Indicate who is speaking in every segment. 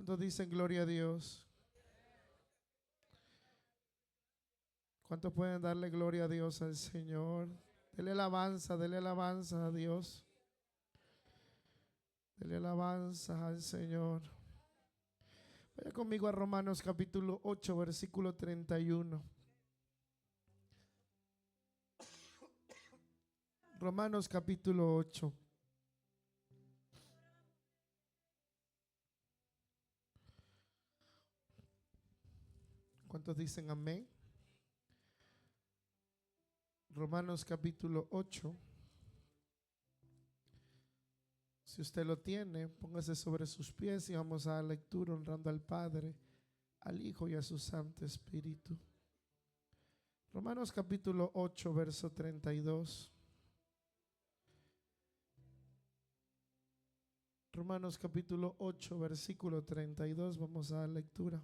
Speaker 1: ¿Cuántos dicen gloria a Dios? ¿Cuántos pueden darle gloria a Dios al Señor? Dele alabanza a Dios. Dele alabanza al Señor. Vaya conmigo a Romanos capítulo 8, versículo 31. Romanos capítulo 8. ¿Cuántos dicen amén? Romanos capítulo 8. Si usted lo tiene, póngase sobre sus pies y vamos a la lectura honrando al Padre, al Hijo y a su Santo Espíritu. Romanos capítulo 8, verso 32. Romanos capítulo 8, versículo 32. Vamos a la lectura.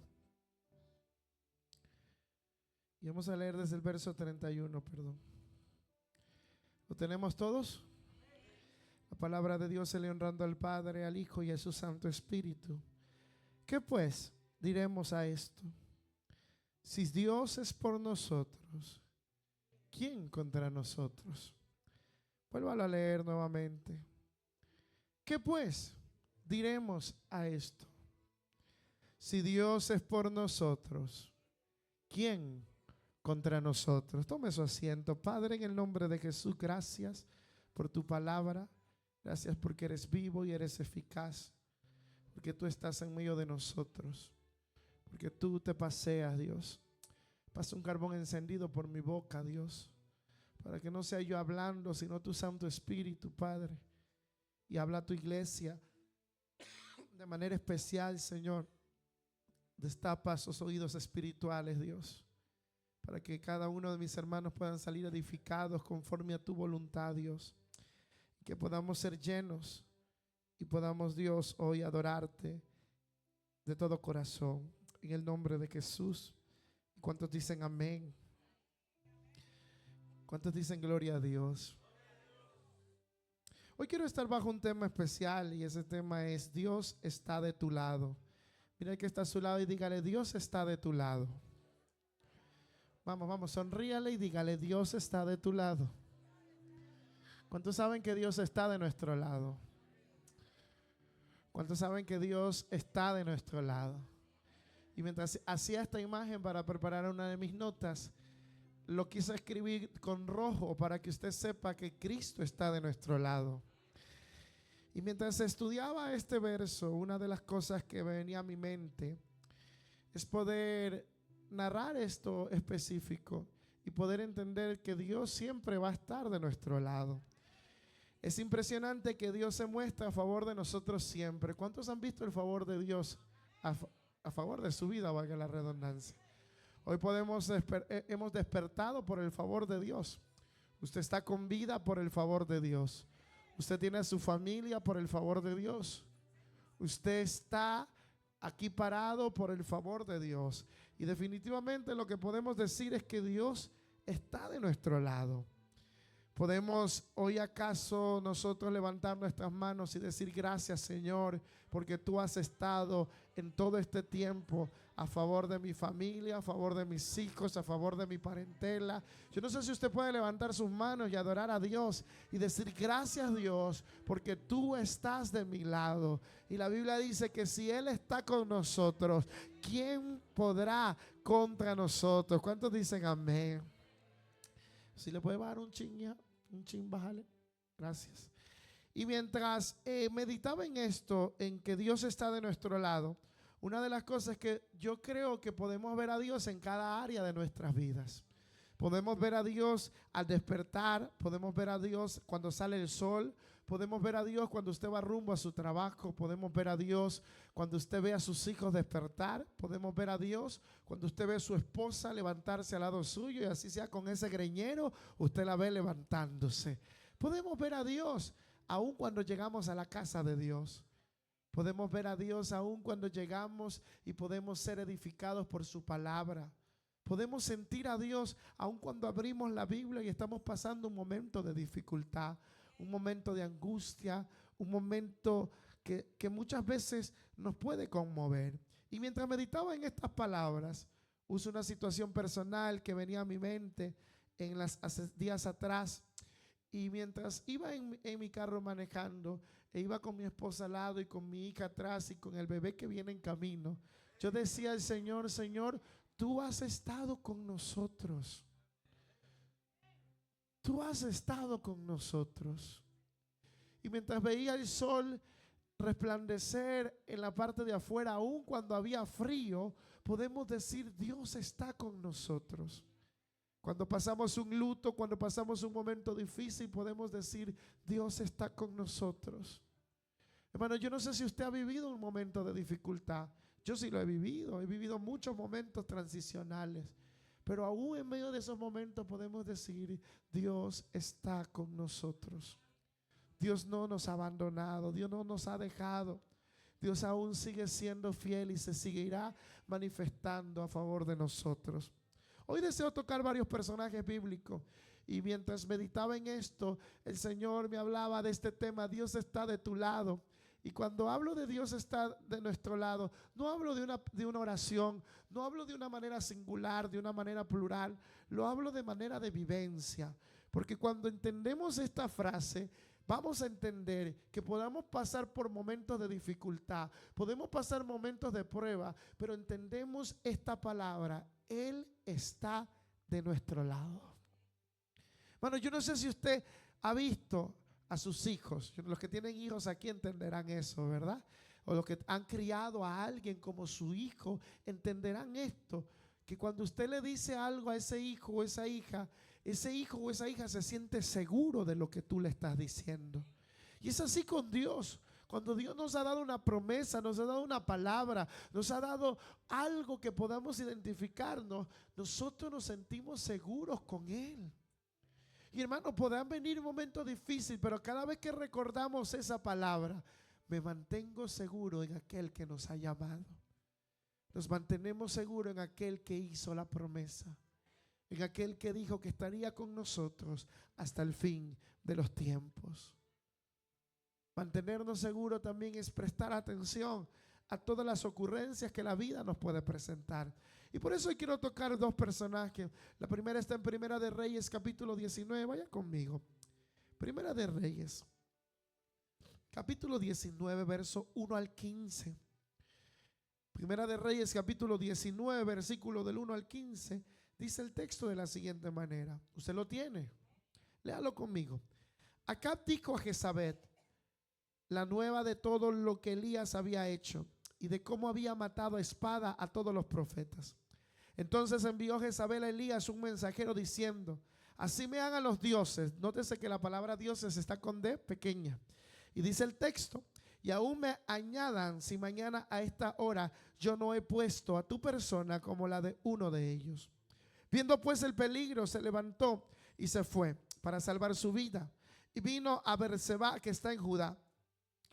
Speaker 1: Y vamos a leer desde el verso 31, perdón. ¿Lo tenemos todos? La palabra de Dios se lee honrando al Padre, al Hijo y a su Santo Espíritu. ¿Qué pues diremos a esto? Si Dios es por nosotros, ¿quién contra nosotros? Vuélvalo a leer nuevamente. ¿Qué pues diremos a esto? Si Dios es por nosotros, ¿quién contra nosotros? Tome su asiento. Padre, en el nombre de Jesús, gracias por tu palabra. Gracias porque eres vivo y eres eficaz, porque tú estás en medio de nosotros, porque tú te paseas, Dios. Pasa un carbón encendido por mi boca, Dios, para que no sea yo hablando, sino tu Santo Espíritu, Padre. Y habla a tu iglesia de manera especial, Señor. Destapa sus oídos espirituales, Dios, para que cada uno de mis hermanos puedan salir edificados conforme a tu voluntad, Dios. Que podamos ser llenos y podamos, Dios, hoy adorarte de todo corazón. En el nombre de Jesús. ¿Cuántos dicen amén? ¿Cuántos dicen gloria a Dios? Hoy quiero estar bajo un tema especial y ese tema es: Dios está de tu lado. Mira el que está a su lado y dígale: Dios está de tu lado. Vamos, sonríale y dígale: Dios está de tu lado. ¿Cuántos saben que Dios está de nuestro lado? ¿Cuántos saben que Dios está de nuestro lado? Y mientras hacía esta imagen para preparar una de mis notas, lo quise escribir con rojo para que usted sepa que Cristo está de nuestro lado. Y mientras estudiaba este verso, una de las cosas que venía a mi mente es poder narrar esto específico y poder entender que Dios siempre va a estar de nuestro lado. Es impresionante que Dios se muestra a favor de nosotros siempre. ¿Cuántos han visto el favor de Dios a favor de su vida, valga la redundancia? Hoy hemos despertado por el favor de Dios. Usted está con vida por el favor de Dios. Usted tiene a su familia por el favor de Dios. Usted está aquí parado por el favor de Dios. Y definitivamente lo que podemos decir es que Dios está de nuestro lado. ¿Podemos hoy acaso nosotros levantar nuestras manos y decir: gracias, Señor, porque tú has estado en todo este tiempo a favor de mi familia, a favor de mis hijos, a favor de mi parentela? Yo no sé si usted puede levantar sus manos y adorar a Dios y decir: gracias, Dios, porque tú estás de mi lado. Y la Biblia dice que si Él está con nosotros, ¿quién podrá contra nosotros? ¿Cuántos dicen amén? Si le puede bajar un chin, bájale. Gracias. Y mientras meditaba en esto, en que Dios está de nuestro lado, una de las cosas que yo creo que podemos ver a Dios en cada área de nuestras vidas. Podemos ver a Dios al despertar, podemos ver a Dios cuando sale el sol, podemos ver a Dios cuando usted va rumbo a su trabajo, podemos ver a Dios cuando usted ve a sus hijos despertar, podemos ver a Dios cuando usted ve a su esposa levantarse al lado suyo y así sea con ese greñero, usted la ve levantándose. Podemos ver a Dios aun cuando llegamos a la casa de Dios. Podemos ver a Dios aun cuando llegamos y podemos ser edificados por su palabra. Podemos sentir a Dios aun cuando abrimos la Biblia y estamos pasando un momento de dificultad, un momento de angustia, un momento que muchas veces nos puede conmover. Y mientras meditaba en estas palabras, puse una situación personal que venía a mi mente hace días atrás. Y mientras iba en mi carro manejando, e iba con mi esposa al lado y con mi hija atrás y con el bebé que viene en camino, yo decía al Señor: Señor, tú has estado con nosotros. Tú has estado con nosotros. Y mientras veía el sol resplandecer en la parte de afuera, aun cuando había frío, podemos decir: Dios está con nosotros. Cuando pasamos un luto, cuando pasamos un momento difícil, podemos decir: Dios está con nosotros. Hermano, yo no sé si usted ha vivido un momento de dificultad. Yo sí lo he vivido muchos momentos transicionales. Pero aún en medio de esos momentos podemos decir: Dios está con nosotros. Dios no nos ha abandonado, Dios no nos ha dejado. Dios aún sigue siendo fiel y se seguirá manifestando a favor de nosotros. Hoy deseo tocar varios personajes bíblicos, y mientras meditaba en esto, el Señor me hablaba de este tema: Dios está de tu lado. Y cuando hablo de Dios está de nuestro lado, no hablo de una oración, no hablo de una manera singular, de una manera plural, lo hablo de manera de vivencia. Porque cuando entendemos esta frase, vamos a entender que podamos pasar por momentos de dificultad, podemos pasar momentos de prueba, pero entendemos esta palabra: Él está de nuestro lado. Bueno, yo no sé si usted ha visto a sus hijos. Los que tienen hijos aquí entenderán eso, ¿verdad? O los que han criado a alguien como su hijo entenderán esto, que cuando usted le dice algo a ese hijo o esa hija, ese hijo o esa hija se siente seguro de lo que tú le estás diciendo. Y es así con Dios. Cuando Dios nos ha dado una promesa, nos ha dado una palabra, nos ha dado algo que podamos identificarnos, nosotros nos sentimos seguros con Él. Y hermano, podrán venir momentos difíciles, pero cada vez que recordamos esa palabra, me mantengo seguro en aquel que nos ha llamado. Nos mantenemos seguros en aquel que hizo la promesa, en aquel que dijo que estaría con nosotros hasta el fin de los tiempos. Mantenernos seguros también es prestar atención a todas las ocurrencias que la vida nos puede presentar. Y por eso hoy quiero tocar dos personajes. La primera está en Primera de Reyes, capítulo 19. Vaya conmigo. Primera de Reyes, capítulo 19, verso 1 al 15. Primera de Reyes, capítulo 19, versículo del 1 al 15. Dice el texto de la siguiente manera. ¿Usted lo tiene? Léalo conmigo. Acab dijo a Jezabel la nueva de todo lo que Elías había hecho y de cómo había matado a espada a todos los profetas. Entonces envió Jezabel a Elías un mensajero diciendo: así me hagan los dioses. Nótese que la palabra dioses está con D pequeña. Y dice el texto: y aún me añadan si mañana a esta hora yo no he puesto a tu persona como la de uno de ellos. Viendo pues el peligro, se levantó y se fue para salvar su vida. Y vino a Berseba, que está en Judá,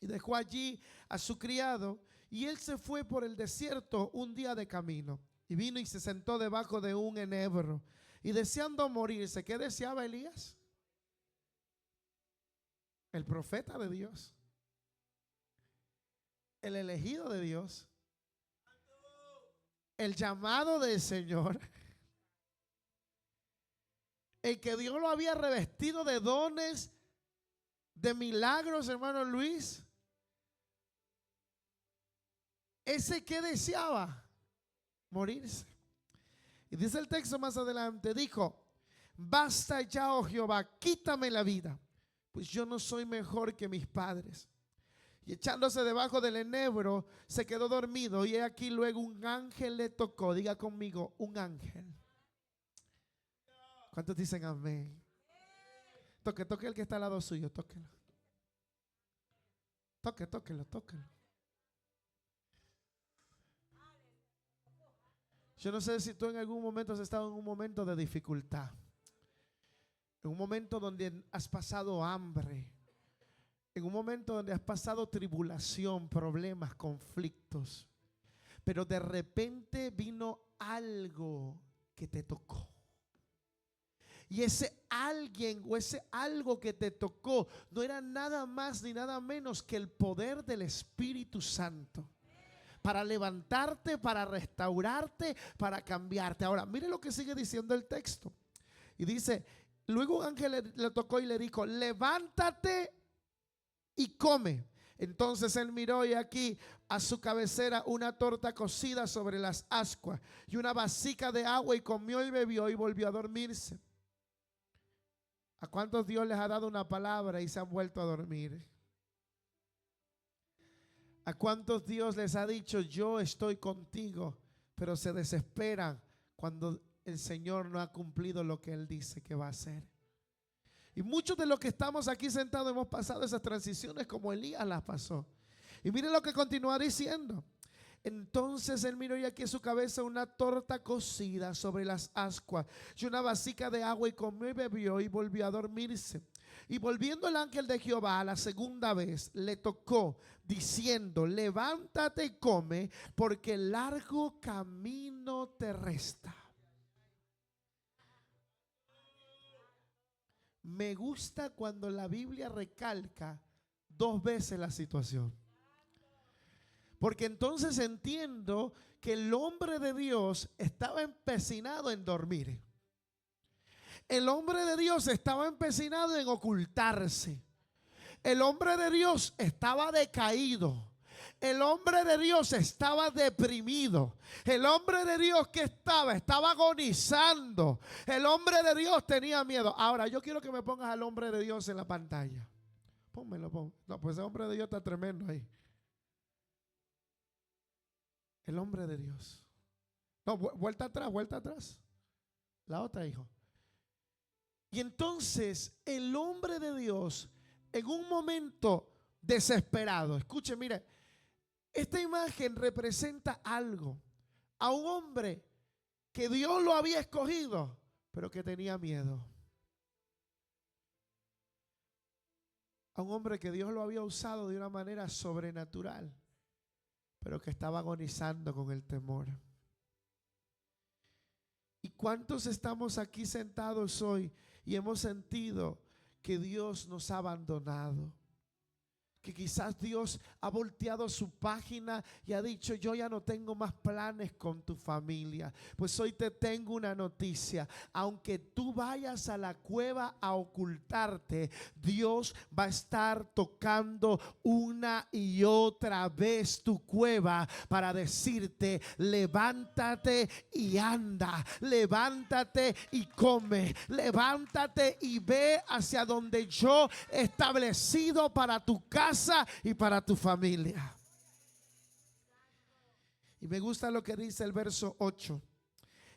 Speaker 1: y dejó allí a su criado, y él se fue por el desierto un día de camino. Y vino y se sentó debajo de un enebro, y deseando morirse. ¿Qué deseaba Elías? El profeta de Dios, el elegido de Dios, el llamado del Señor, el que Dios lo había revestido de dones, de milagros, hermano Luis. Ese que deseaba morirse. Y dice el texto más adelante, dijo: basta ya, oh Jehová, quítame la vida, pues yo no soy mejor que mis padres. Y echándose debajo del enebro, se quedó dormido. Y he aquí luego un ángel le tocó. Diga conmigo, un ángel. ¿Cuántos dicen amén? Toque el que está al lado suyo, tóquelo. Tóquelo. Yo no sé si tú en algún momento has estado en un momento de dificultad, en un momento donde has pasado hambre, en un momento donde has pasado tribulación, problemas, conflictos, pero de repente vino algo que te tocó. Y ese alguien o ese algo que te tocó no era nada más ni nada menos que el poder del Espíritu Santo para levantarte, para restaurarte, para cambiarte. Ahora, mire lo que sigue diciendo el texto. Y dice, luego un ángel le tocó y le dijo, levántate y come. Entonces él miró y aquí a su cabecera una torta cocida sobre las ascuas y una vasija de agua, y comió y bebió y volvió a dormirse. ¿A cuántos Dios les ha dado una palabra y se han vuelto a dormir? ¿A cuántos Dios les ha dicho yo estoy contigo, pero se desesperan cuando el Señor no ha cumplido lo que Él dice que va a hacer? Y muchos de los que estamos aquí sentados hemos pasado esas transiciones como Elías las pasó. Y miren lo que continúa diciendo. Entonces él miró y aquí en su cabeza una torta cocida sobre las ascuas y una vasija de agua, y comió y bebió y volvió a dormirse. Y volviendo el ángel de Jehová la segunda vez, le tocó diciendo, levántate y come, porque largo camino te resta. Me gusta cuando la Biblia recalca 2 veces la situación. Porque entonces entiendo que el hombre de Dios estaba empecinado en dormir. El hombre de Dios estaba empecinado en ocultarse. El hombre de Dios estaba decaído. El hombre de Dios estaba deprimido. El hombre de Dios que estaba agonizando. El hombre de Dios tenía miedo. Ahora yo quiero que me pongas al hombre de Dios en la pantalla. Pónmelo. No, pues ese hombre de Dios está tremendo ahí. El hombre de Dios. No, vuelta atrás. La otra, hijo. Y entonces el hombre de Dios, en un momento desesperado, escuche, mire, esta imagen representa algo. A un hombre que Dios lo había escogido, pero que tenía miedo. A un hombre que Dios lo había usado de una manera sobrenatural, pero que estaba agonizando con el temor. ¿Y cuántos estamos aquí sentados hoy y hemos sentido que Dios nos ha abandonado? Que quizás Dios ha volteado su página y ha dicho, yo ya no tengo más planes con tu familia. Pues hoy te tengo una noticia. Aunque tú vayas a la cueva a ocultarte, Dios va a estar tocando una y otra vez tu cueva para decirte, levántate y anda, levántate y come, levántate y ve hacia donde yo he establecido para tu casa y para tu familia. Y me gusta lo que dice el verso 8.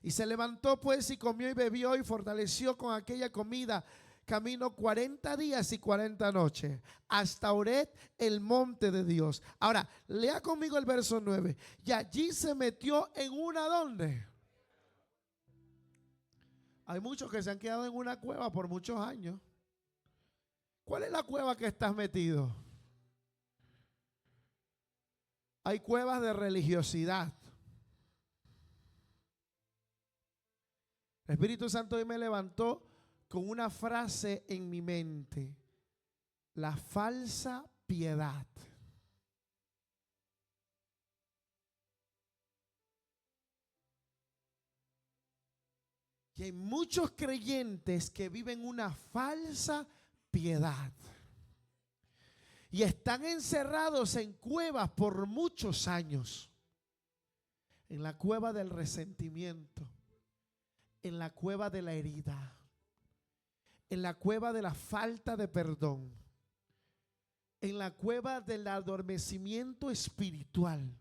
Speaker 1: Y se levantó pues y comió y bebió y fortaleció con aquella comida camino 40 días y 40 noches hasta Horeb, el monte de Dios. Ahora, lea conmigo el verso 9. Y allí se metió en una ¿dónde? Hay muchos que se han quedado en una cueva por muchos años. ¿Cuál es la cueva que estás metido? Hay cuevas de religiosidad. El Espíritu Santo hoy me levantó con una frase en mi mente: la falsa piedad. Y hay muchos creyentes que viven una falsa piedad. Y están encerrados en cuevas por muchos años. En la cueva del resentimiento. En la cueva de la herida. En la cueva de la falta de perdón. En la cueva del adormecimiento espiritual.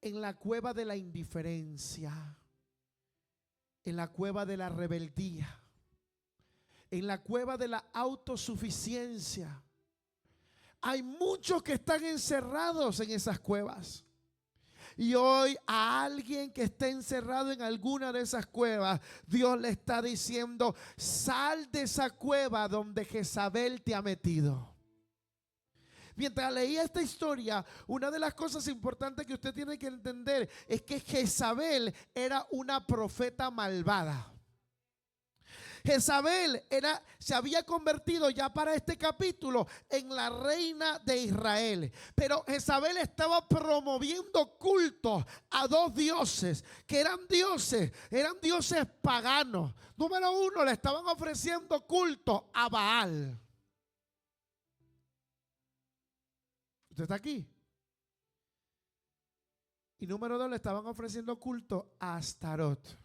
Speaker 1: En la cueva de la indiferencia. En la cueva de la rebeldía. En la cueva de la autosuficiencia. Hay muchos que están encerrados en esas cuevas. Y hoy a alguien que esté encerrado en alguna de esas cuevas, Dios le está diciendo: sal de esa cueva donde Jezabel te ha metido. Mientras leía esta historia, una de las cosas importantes que usted tiene que entender es que Jezabel era una profeta malvada. Jezabel se había convertido ya para este capítulo en la reina de Israel. Pero Jezabel estaba promoviendo cultos a dos dioses, que eran dioses paganos. Número uno, le estaban ofreciendo culto a Baal. ¿Usted está aquí? Y número dos, le estaban ofreciendo culto a Astarot.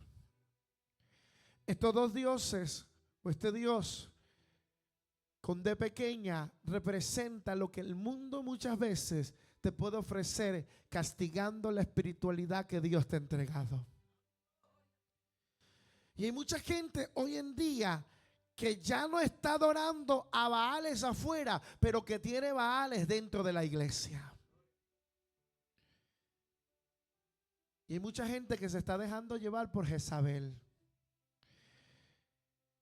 Speaker 1: Estos dos dioses, o este Dios con D pequeña, representa lo que el mundo muchas veces te puede ofrecer, castigando la espiritualidad que Dios te ha entregado. Y hay mucha gente hoy en día que ya no está adorando a Baales afuera, pero que tiene Baales dentro de la iglesia. Y hay mucha gente que se está dejando llevar por Jezabel.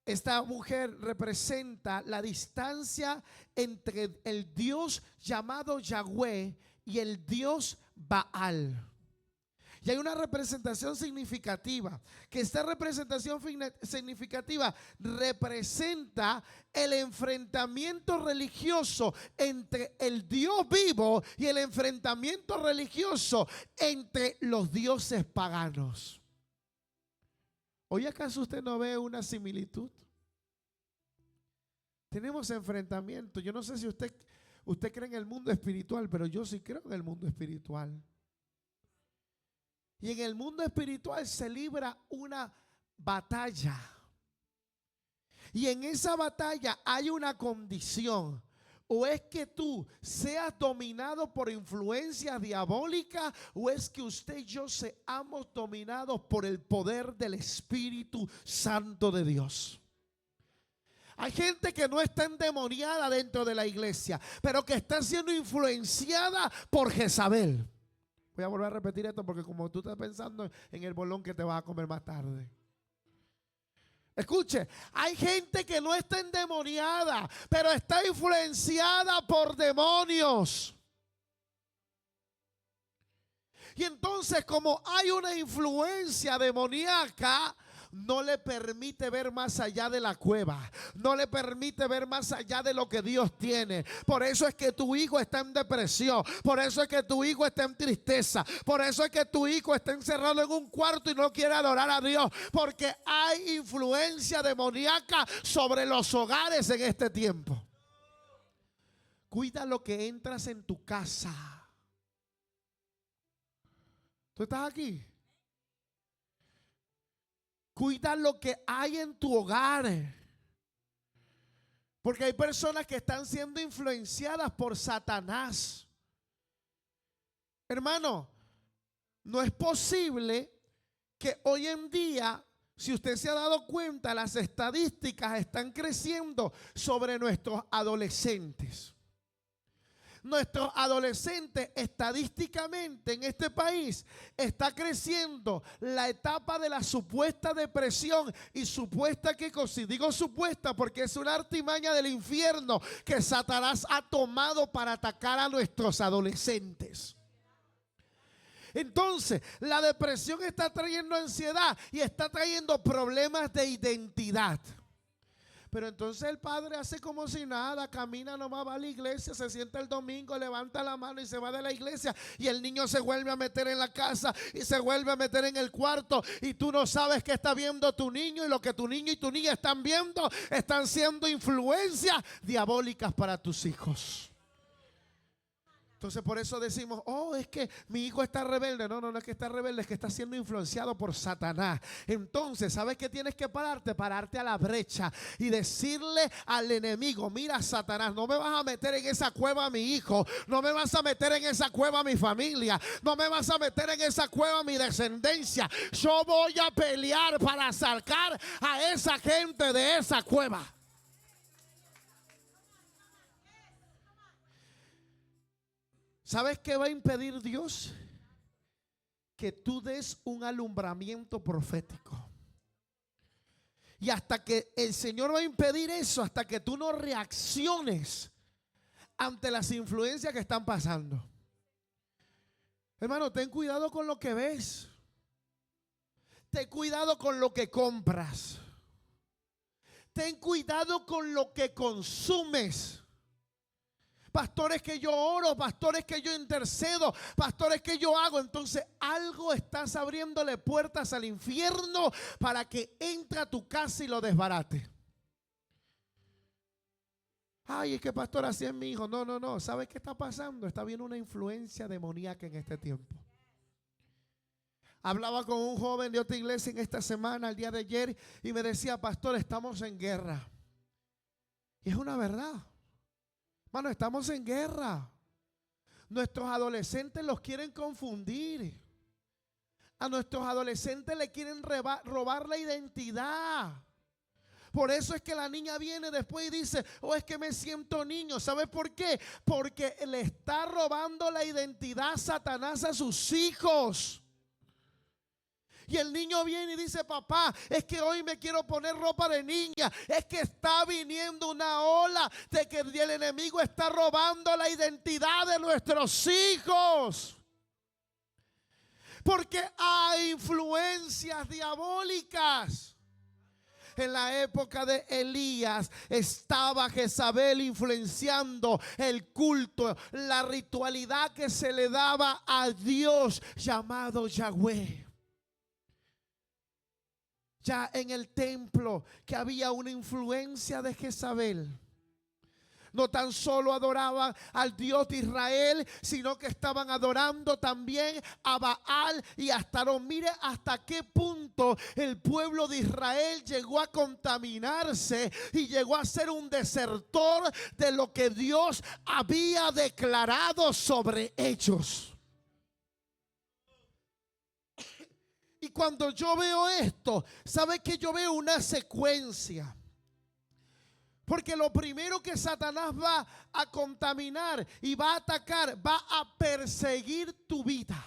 Speaker 1: Esta mujer representa la distancia entre el Dios llamado Yahweh y el Dios Baal. Y hay una representación significativa, que esta representación significativa representa el enfrentamiento religioso entre el Dios vivo y el enfrentamiento religioso entre los dioses paganos. ¿Hoy acaso usted no ve una similitud? Tenemos enfrentamiento. Yo no sé si usted cree en el mundo espiritual, pero yo sí creo en el mundo espiritual. Y en el mundo espiritual se libra una batalla. Y en esa batalla hay una condición. O es que tú seas dominado por influencia diabólica, o es que usted y yo seamos dominados por el poder del Espíritu Santo de Dios. Hay gente que no está endemoniada dentro de la iglesia, pero que está siendo influenciada por Jezabel. Voy a volver a repetir esto porque como tú estás pensando en el bolón que te vas a comer más tarde. Escuche, hay gente que no está endemoniada, pero está influenciada por demonios. Y entonces, como hay una influencia demoníaca, no le permite ver más allá de la cueva, no le permite ver más allá de lo que Dios tiene. Por eso es que tu hijo está en depresión, por eso es que tu hijo está en tristeza, por eso es que tu hijo está encerrado en un cuarto y no quiere adorar a Dios, porque hay influencia demoníaca sobre los hogares en este tiempo. Cuida lo que entras en tu casa. ¿Tú estás aquí? Cuida lo que hay en tu hogar. Porque hay personas que están siendo influenciadas por Satanás. Hermano, no es posible que hoy en día, si usted se ha dado cuenta, las estadísticas están creciendo sobre nuestros adolescentes. Nuestros adolescentes, estadísticamente en este país está creciendo la etapa de la supuesta depresión y supuesta, ¿qué cosa? Digo supuesta porque es una artimaña del infierno que Satanás ha tomado para atacar a nuestros adolescentes. Entonces, la depresión está trayendo ansiedad y está trayendo problemas de identidad. Pero entonces el padre hace como si nada, camina nomás, va a la iglesia, se sienta el domingo, levanta la mano y se va de la iglesia. Y el niño se vuelve a meter en la casa y se vuelve a meter en el cuarto. Y tú no sabes qué está viendo tu niño, y lo que tu niño y tu niña están viendo están siendo influencias diabólicas para tus hijos. Entonces por eso decimos, oh, es que mi hijo está rebelde. No, no es que está rebelde, es que está siendo influenciado por Satanás. Entonces, ¿sabes qué tienes que pararte? Pararte a la brecha y decirle al enemigo, mira Satanás, no me vas a meter en esa cueva a mi hijo, no me vas a meter en esa cueva a mi familia, no me vas a meter en esa cueva a mi descendencia. Yo voy a pelear para sacar a esa gente de esa cueva. ¿Sabes qué va a impedir Dios? Que tú des un alumbramiento profético. Y hasta que el Señor va a impedir eso, hasta que tú no reacciones ante las influencias que están pasando. Hermano, ten cuidado con lo que ves. Ten cuidado con lo que compras. ten cuidado con lo que consumes. Pastores que yo oro, pastores que yo intercedo, pastores que yo hago. Entonces algo estás abriéndole puertas al infierno para que entre a tu casa y lo desbarate. Ay, es que pastor, así es mi hijo. No. ¿Sabes qué está pasando? Está habiendo una influencia demoníaca en este tiempo. Hablaba con un joven de otra iglesia en esta semana, el día de ayer, y me decía, pastor, estamos en guerra. Y es una verdad. Hermano, estamos en guerra. Nuestros adolescentes los quieren confundir. A nuestros adolescentes le quieren robar la identidad. Por eso es que la niña viene después y dice, es que me siento niño. ¿Sabes por qué? Porque le está robando la identidad Satanás a sus hijos. Y el niño viene y dice, papá, es que hoy me quiero poner ropa de niña. Es que está viniendo una ola de que el enemigo está robando la identidad de nuestros hijos. Porque hay influencias diabólicas. En la época de Elías estaba Jezabel influenciando el culto, la ritualidad que se le daba a Dios llamado Yahweh. Ya en el templo que había una influencia de Jezabel. No tan solo adoraban al Dios de Israel, sino que estaban adorando también a Baal y a Astarón. Mire hasta qué punto el pueblo de Israel llegó a contaminarse y llegó a ser un desertor de lo que Dios había declarado sobre ellos. Y cuando yo veo esto, ¿sabe que yo veo una secuencia? Porque lo primero que Satanás va a contaminar y va a atacar, va a perseguir tu vida.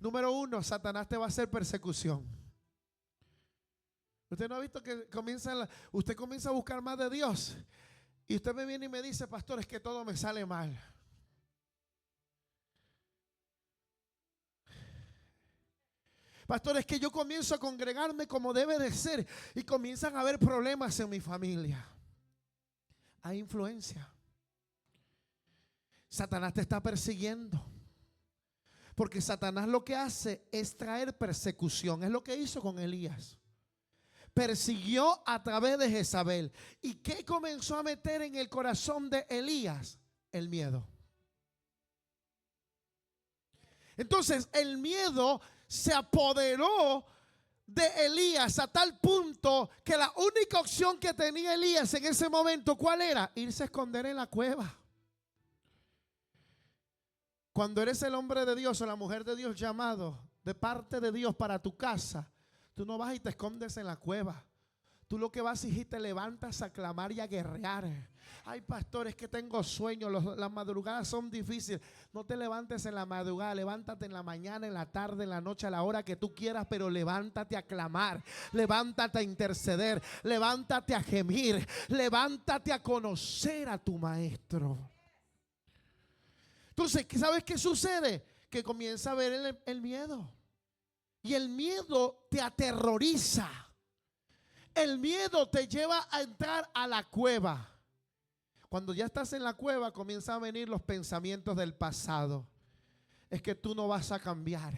Speaker 1: Número uno, Satanás te va a hacer persecución. Usted no ha visto que usted comienza a buscar más de Dios y usted me viene y me dice, pastor, es que todo me sale mal. Pastor, es que yo comienzo a congregarme como debe de ser y comienzan a haber problemas en mi familia. Hay influencia. Satanás te está persiguiendo. Porque Satanás lo que hace es traer persecución. Es lo que hizo con Elías. Persiguió a través de Jezabel. ¿Y qué comenzó a meter en el corazón de Elías? El miedo. Entonces el miedo se apoderó de Elías a tal punto que la única opción que tenía Elías en ese momento, ¿cuál era? Irse a esconder en la cueva. Cuando eres el hombre de Dios o la mujer de Dios llamado de parte de Dios para tu casa, tú no vas y te escondes en la cueva. Tú lo que vas y te levantas a clamar y a guerrear. Ay, pastor, es que tengo sueño, las madrugadas son difíciles. No te levantes en la madrugada, levántate en la mañana, en la tarde, en la noche, a la hora que tú quieras, pero levántate a clamar, levántate a interceder, levántate a gemir, levántate a conocer a tu maestro. Entonces, ¿sabes qué sucede? Que comienza a ver el miedo. Y el miedo te aterroriza. El miedo te lleva a entrar a la cueva. Cuando ya estás en la cueva, comienzan a venir los pensamientos del pasado. Es que tú no vas a cambiar.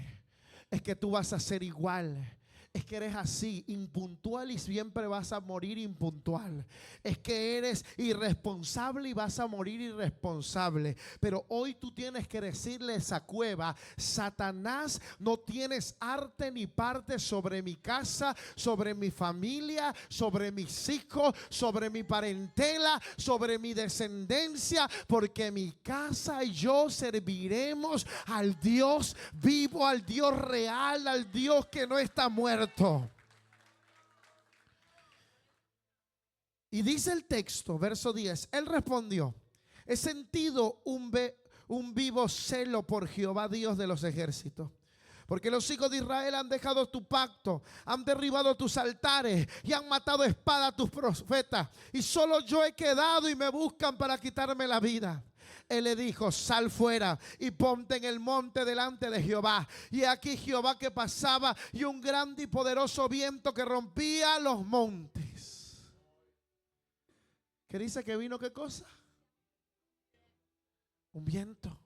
Speaker 1: Es que tú vas a ser igual. Es que eres así, impuntual y siempre vas a morir impuntual. Es que eres irresponsable y vas a morir irresponsable. Pero hoy tú tienes que decirle a esa cueva: Satanás, no tienes arte ni parte sobre mi casa, sobre mi familia, sobre mis hijos, sobre mi parentela, sobre mi descendencia, porque mi casa y yo serviremos al Dios vivo, al Dios real, al Dios que no está muerto. Y dice el texto, verso 10, él respondió: he sentido un vivo celo por Jehová, Dios de los ejércitos, porque los hijos de Israel han dejado tu pacto, han derribado tus altares y han matado a espada a tus profetas, y solo yo he quedado y me buscan para quitarme la vida. Él le dijo: sal fuera y ponte en el monte delante de Jehová. Y aquí Jehová que pasaba y un grande y poderoso viento que rompía los montes. ¿Qué dice que vino qué cosa? Un viento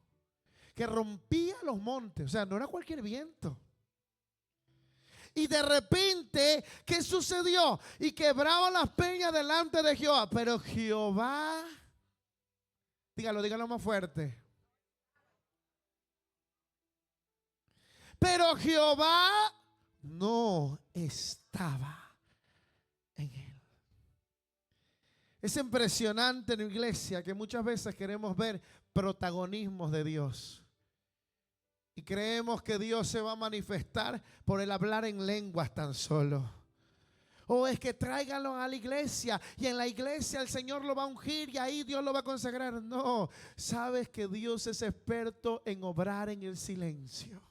Speaker 1: que rompía los montes. O sea, no era cualquier viento. Y de repente, ¿qué sucedió? Y quebraba las peñas delante de Jehová. Pero Jehová, dígalo más fuerte. Pero Jehová no estaba en él. Es impresionante en la iglesia que muchas veces queremos ver protagonismos de Dios. Y creemos que Dios se va a manifestar por el hablar en lenguas tan solo. O es que tráiganlo a la iglesia y en la iglesia el Señor lo va a ungir y ahí Dios lo va a consagrar. No, sabes que Dios es experto en obrar en el silencio.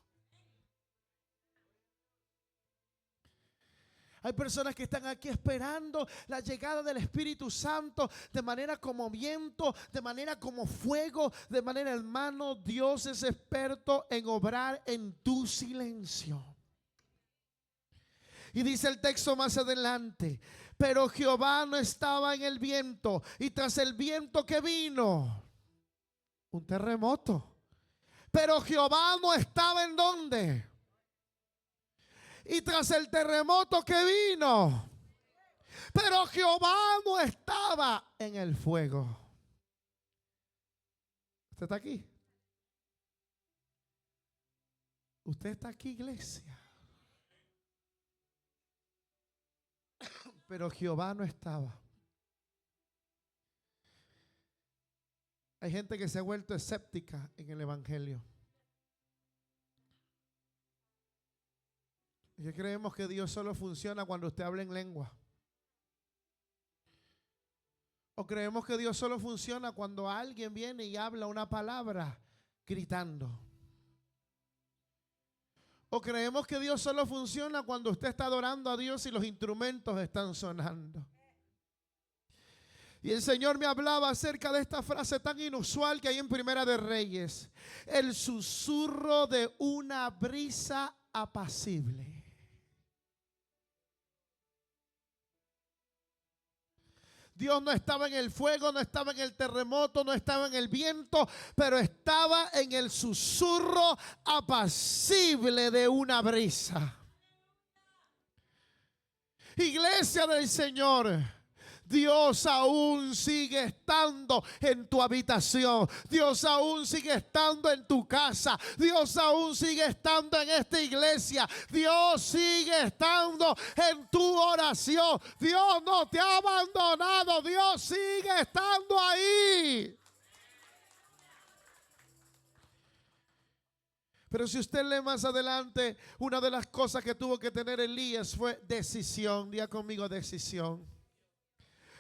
Speaker 1: Hay personas que están aquí esperando la llegada del Espíritu Santo de manera como viento, de manera como fuego, de manera, hermano, Dios es experto en obrar en tu silencio. Y dice el texto más adelante, pero Jehová no estaba en el viento y tras el viento que vino, un terremoto. Pero Jehová no estaba en ¿dónde? Y tras el terremoto que vino, pero Jehová no estaba en el fuego. ¿Usted está aquí? ¿Usted está aquí, iglesia? Pero Jehová no estaba. Hay gente que se ha vuelto escéptica en el evangelio. Y creemos que Dios solo funciona cuando usted habla en lengua. O creemos que Dios solo funciona cuando alguien viene y habla una palabra gritando. O creemos que Dios solo funciona cuando usted está adorando a Dios y los instrumentos están sonando. Y el Señor me hablaba acerca de esta frase tan inusual que hay en Primera de Reyes. El susurro de una brisa apacible. Dios no estaba en el fuego, no estaba en el terremoto, no estaba en el viento, pero estaba en el susurro apacible de una brisa. Iglesia del Señor, Dios aún sigue estando en tu habitación. Dios aún sigue estando en tu casa. Dios aún sigue estando en esta iglesia. Dios sigue estando en tu oración. Dios no te ha abandonado. Dios sigue estando ahí. Pero si usted lee más adelante, una de las cosas que tuvo que tener Elías fue decisión. Diga conmigo, decisión.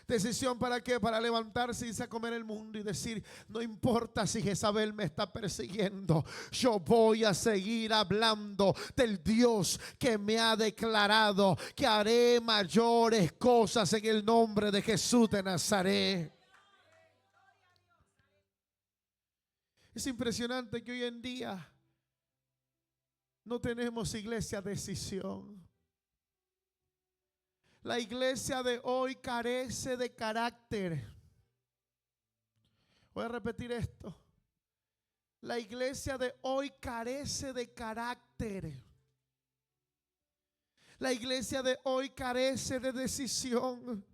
Speaker 1: Decisión ¿para qué? Para levantarse y irse a comer el mundo y decir, no importa si Jezabel me está persiguiendo, yo voy a seguir hablando del Dios que me ha declarado que haré mayores cosas en el nombre de Jesús de Nazaret. Es impresionante que hoy en día no tenemos iglesia de decisión. La iglesia de hoy carece de carácter. Voy a repetir esto. La iglesia de hoy carece de carácter. La iglesia de hoy carece de decisión.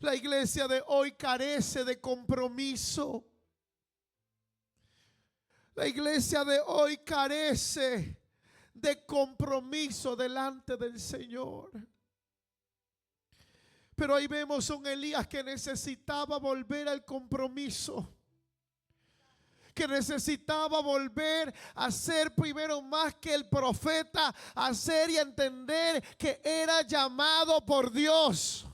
Speaker 1: La iglesia de hoy carece de compromiso. La iglesia de hoy carece de compromiso delante del Señor. Pero ahí vemos a un Elías que necesitaba volver al compromiso, que necesitaba volver a ser primero más que el profeta, a ser y entender que era llamado por Dios.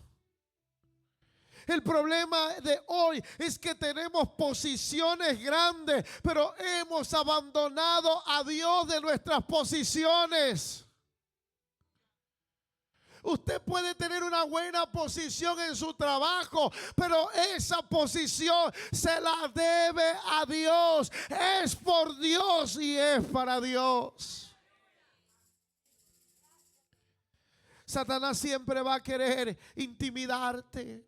Speaker 1: El problema de hoy es que tenemos posiciones grandes, pero hemos abandonado a Dios de nuestras posiciones. Usted puede tener una buena posición en su trabajo, pero esa posición se la debe a Dios. Es por Dios y es para Dios. Satanás siempre va a querer intimidarte.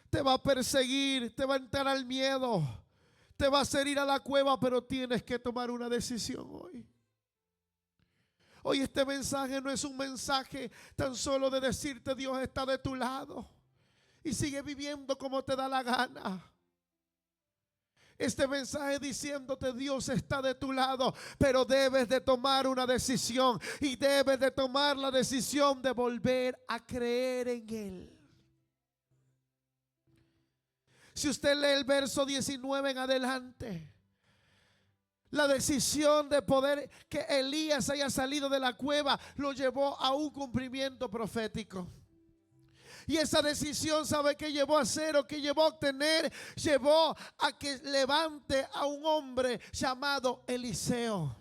Speaker 1: Te va a perseguir, te va a entrar al miedo, te va a hacer ir a la cueva, pero tienes que tomar una decisión hoy. Hoy este mensaje no es un mensaje tan solo de decirte Dios está de tu lado y sigue viviendo como te da la gana. Este mensaje diciéndote Dios está de tu lado, pero debes de tomar una decisión y debes de tomar la decisión de volver a creer en Él. Si usted lee el verso 19 en adelante, la decisión de poder que Elías haya salido de la cueva lo llevó a un cumplimiento profético. Y esa decisión, ¿sabe qué llevó a hacer o qué llevó a obtener? Llevó a que levante a un hombre llamado Eliseo.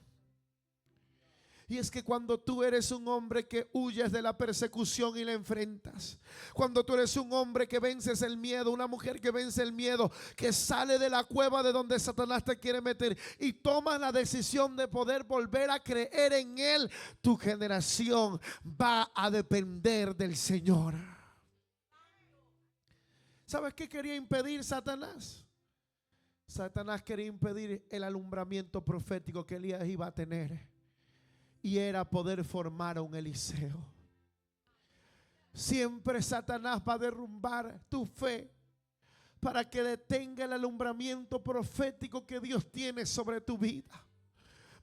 Speaker 1: Y es que cuando tú eres un hombre que huyes de la persecución y la enfrentas, cuando tú eres un hombre que vences el miedo, una mujer que vence el miedo, que sale de la cueva de donde Satanás te quiere meter y tomas la decisión de poder volver a creer en Él, tu generación va a depender del Señor. ¿Sabes qué quería impedir Satanás? Satanás quería impedir el alumbramiento profético que Elías iba a tener. Y era poder formar a un Eliseo. Siempre Satanás va a derrumbar tu fe para que detenga el alumbramiento profético que Dios tiene sobre tu vida.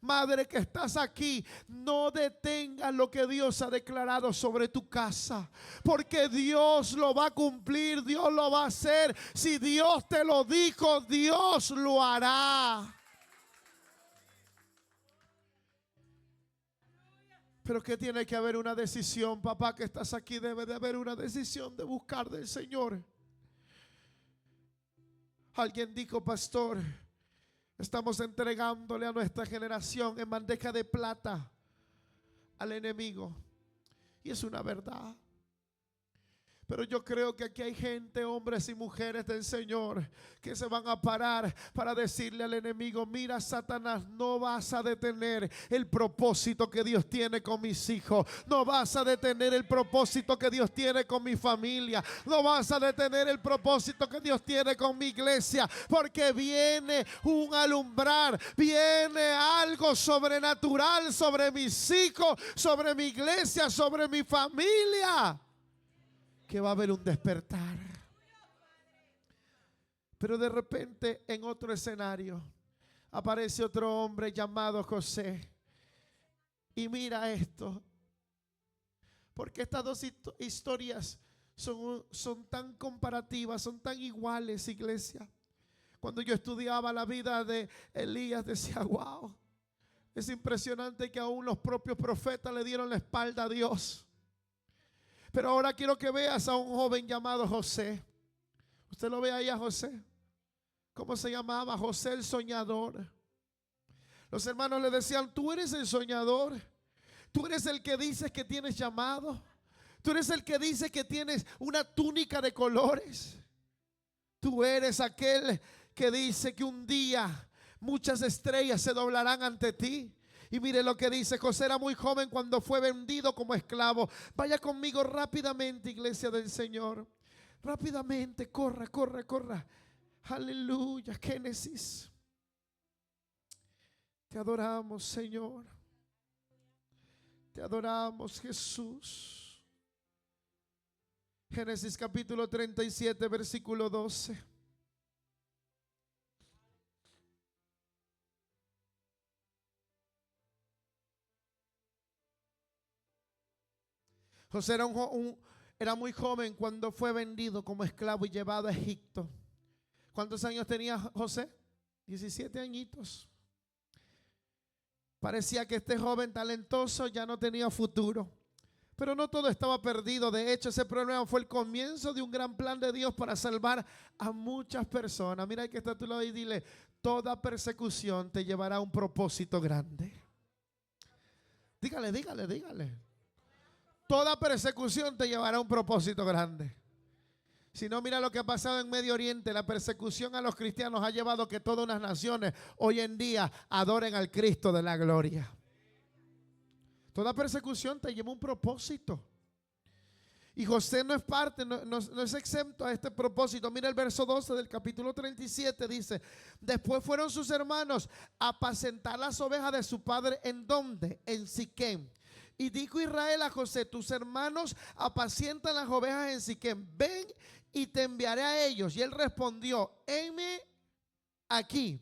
Speaker 1: Madre que estás aquí, no detengas lo que Dios ha declarado sobre tu casa, porque Dios lo va a cumplir, Dios lo va a hacer. Si Dios te lo dijo, Dios lo hará. Pero que tiene que haber una decisión, papá que estás aquí, debe de haber una decisión de buscar del Señor. Alguien dijo, pastor, estamos entregándole a nuestra generación en bandeja de plata al enemigo. Y es una verdad. Pero yo creo que aquí hay gente, hombres y mujeres del Señor, que se van a parar para decirle al enemigo, mira Satanás, no vas a detener el propósito que Dios tiene con mis hijos. No vas a detener el propósito que Dios tiene con mi familia. No vas a detener el propósito que Dios tiene con mi iglesia. Porque viene un alumbrar, viene algo sobrenatural sobre mis hijos, sobre mi iglesia, sobre mi familia. Que va a haber un despertar. Pero de repente en otro escenario aparece otro hombre llamado José. Y mira esto, porque estas dos historias son tan comparativas, son tan iguales, iglesia. Cuando yo estudiaba la vida de Elías decía, wow, es impresionante que aún los propios profetas le dieron la espalda a Dios. Pero ahora quiero que veas a un joven llamado José. Usted lo ve ahí a José. ¿Cómo se llamaba? José el soñador. Los hermanos le decían, tú eres el soñador. Tú eres el que dices que tienes llamado. Tú eres el que dice que tienes una túnica de colores. Tú eres aquel que dice que un día muchas estrellas se doblarán ante ti. Y mire lo que dice, José era muy joven cuando fue vendido como esclavo. Vaya conmigo rápidamente, iglesia del Señor. Rápidamente, corra, corra, corra. Aleluya, Génesis. Te adoramos, Señor. Te adoramos, Jesús. Génesis capítulo 37, versículo 12. José era muy joven cuando fue vendido como esclavo y llevado a Egipto. ¿Cuántos años tenía José? 17 añitos. Parecía que este joven talentoso ya no tenía futuro. Pero no todo estaba perdido. De hecho, ese problema fue el comienzo de un gran plan de Dios para salvar a muchas personas. Mira que está a tu lado y dile, toda persecución te llevará a un propósito grande. Dígale, dígale, dígale. Toda persecución te llevará a un propósito grande. Si no, mira lo que ha pasado en Medio Oriente. La persecución a los cristianos ha llevado a que todas las naciones hoy en día adoren al Cristo de la gloria. Toda persecución te lleva a un propósito. Y José no es parte, no es exento a este propósito. Mira el verso 12 del capítulo 37, dice: después fueron sus hermanos a apacentar las ovejas de su padre. ¿En dónde? En Siquem. Y dijo Israel a José: tus hermanos apacientan las ovejas en Siquem, ven y te enviaré a ellos. Y él respondió: heme aquí.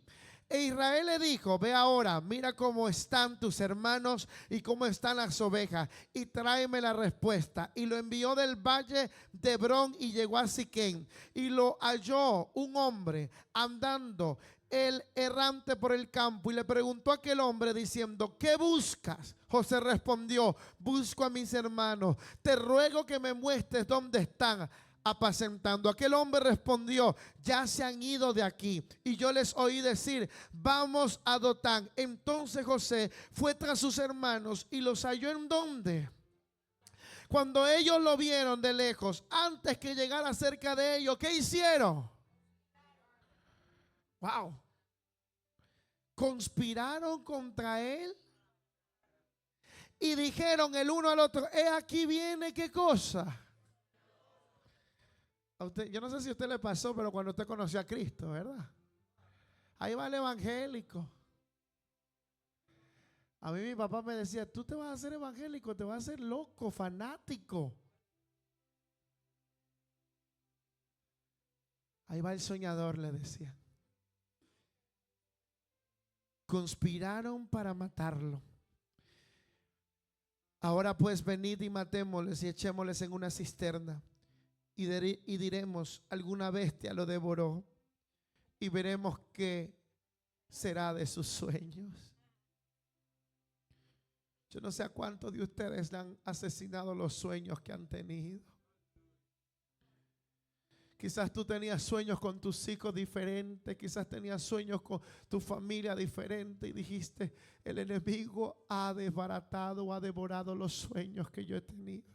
Speaker 1: E Israel le dijo: ve ahora, mira cómo están tus hermanos y cómo están las ovejas, y tráeme la respuesta. Y lo envió del valle de Hebrón y llegó a Siquem, y lo halló un hombre andando el errante por el campo, y le preguntó a aquel hombre diciendo: ¿qué buscas? José respondió: busco a mis hermanos, te ruego que me muestres dónde están apacentando. Aquel hombre respondió: ya se han ido de aquí, y yo les oí decir: vamos a Dotán. Entonces José fue tras sus hermanos y los halló. ¿En dónde? Cuando ellos lo vieron de lejos, antes que llegara cerca de ellos, ¿qué hicieron? Wow. Conspiraron contra él y dijeron el uno al otro: aquí viene, ¿qué cosa? A usted, yo no sé si a usted le pasó, pero cuando usted conoció a Cristo, ¿verdad? Ahí va el evangélico. A mí mi papá me decía: tú te vas a hacer evangélico, te vas a hacer loco, fanático. Ahí va el soñador, le decía. Conspiraron para matarlo. Ahora pues venid y matémosles y echémosles en una cisterna. Y diremos: alguna bestia lo devoró, y veremos qué será de sus sueños. Yo no sé a cuántos de ustedes le han asesinado los sueños que han tenido. Quizás tú tenías sueños con tus hijos diferentes, quizás tenías sueños con tu familia diferente, y dijiste: el enemigo ha desbaratado o ha devorado los sueños que yo he tenido.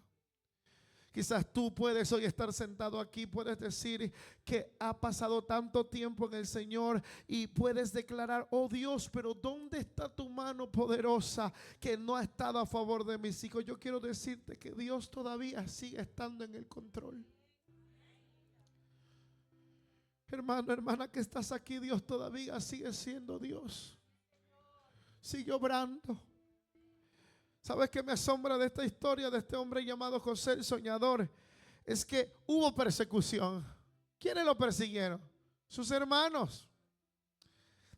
Speaker 1: Quizás tú puedes hoy estar sentado aquí, puedes decir que ha pasado tanto tiempo en el Señor y puedes declarar: oh Dios, pero ¿dónde está tu mano poderosa que no ha estado a favor de mis hijos? Yo quiero decirte que Dios todavía sigue estando en el control. Hermano, hermana que estás aquí, Dios todavía sigue siendo Dios. Sigue obrando. ¿Sabes qué me asombra de esta historia de este hombre llamado José el soñador? Es que hubo persecución. ¿Quiénes lo persiguieron? Sus hermanos.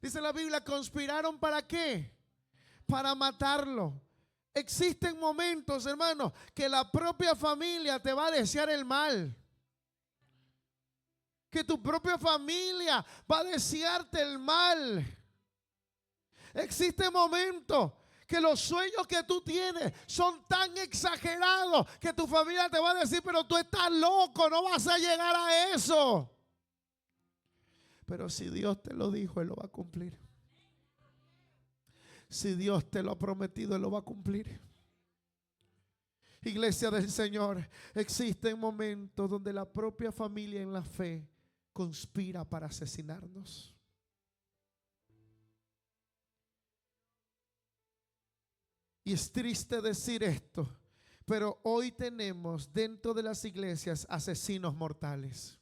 Speaker 1: Dice la Biblia: conspiraron ¿para qué? Para matarlo. Existen momentos, hermanos, que la propia familia te va a desear el mal. Que tu propia familia va a desearte el mal. Existe momentos que los sueños que tú tienes son tan exagerados que tu familia te va a decir: pero tú estás loco, no vas a llegar a eso. Pero si Dios te lo dijo, Él lo va a cumplir. Si Dios te lo ha prometido, Él lo va a cumplir. Iglesia del Señor, existen momentos donde la propia familia en la fe conspira para asesinarnos. Y es triste decir esto, pero hoy tenemos dentro de las iglesias asesinos mortales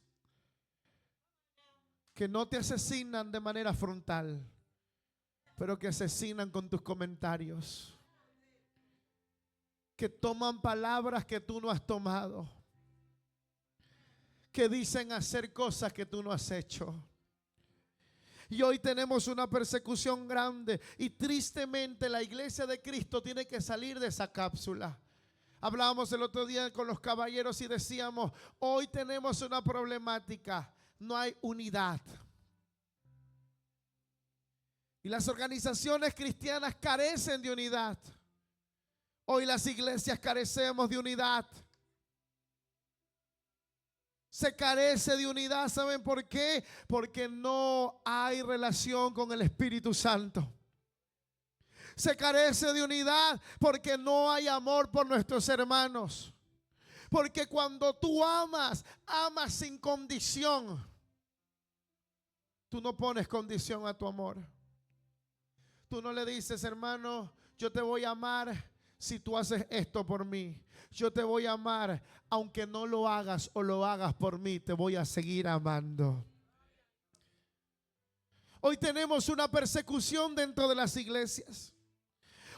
Speaker 1: que no te asesinan de manera frontal, pero que asesinan con tus comentarios, que toman palabras que tú no has tomado, que dicen hacer cosas que tú no has hecho. Y hoy tenemos una persecución grande y tristemente la iglesia de Cristo tiene que salir de esa cápsula. Hablábamos el otro día con los caballeros y decíamos: hoy tenemos una problemática, no hay unidad. Y las organizaciones cristianas carecen de unidad. Hoy las iglesias carecemos de unidad. Se carece de unidad. ¿Saben por qué? Porque no hay relación con el Espíritu Santo. Se carece de unidad porque no hay amor por nuestros hermanos. Porque cuando tú amas, amas sin condición. Tú no pones condición a tu amor. Tú no le dices: hermano, yo te voy a amar si tú haces esto por mí. Yo te voy a amar, aunque no lo hagas o lo hagas por mí, te voy a seguir amando. Hoy tenemos una persecución dentro de las iglesias.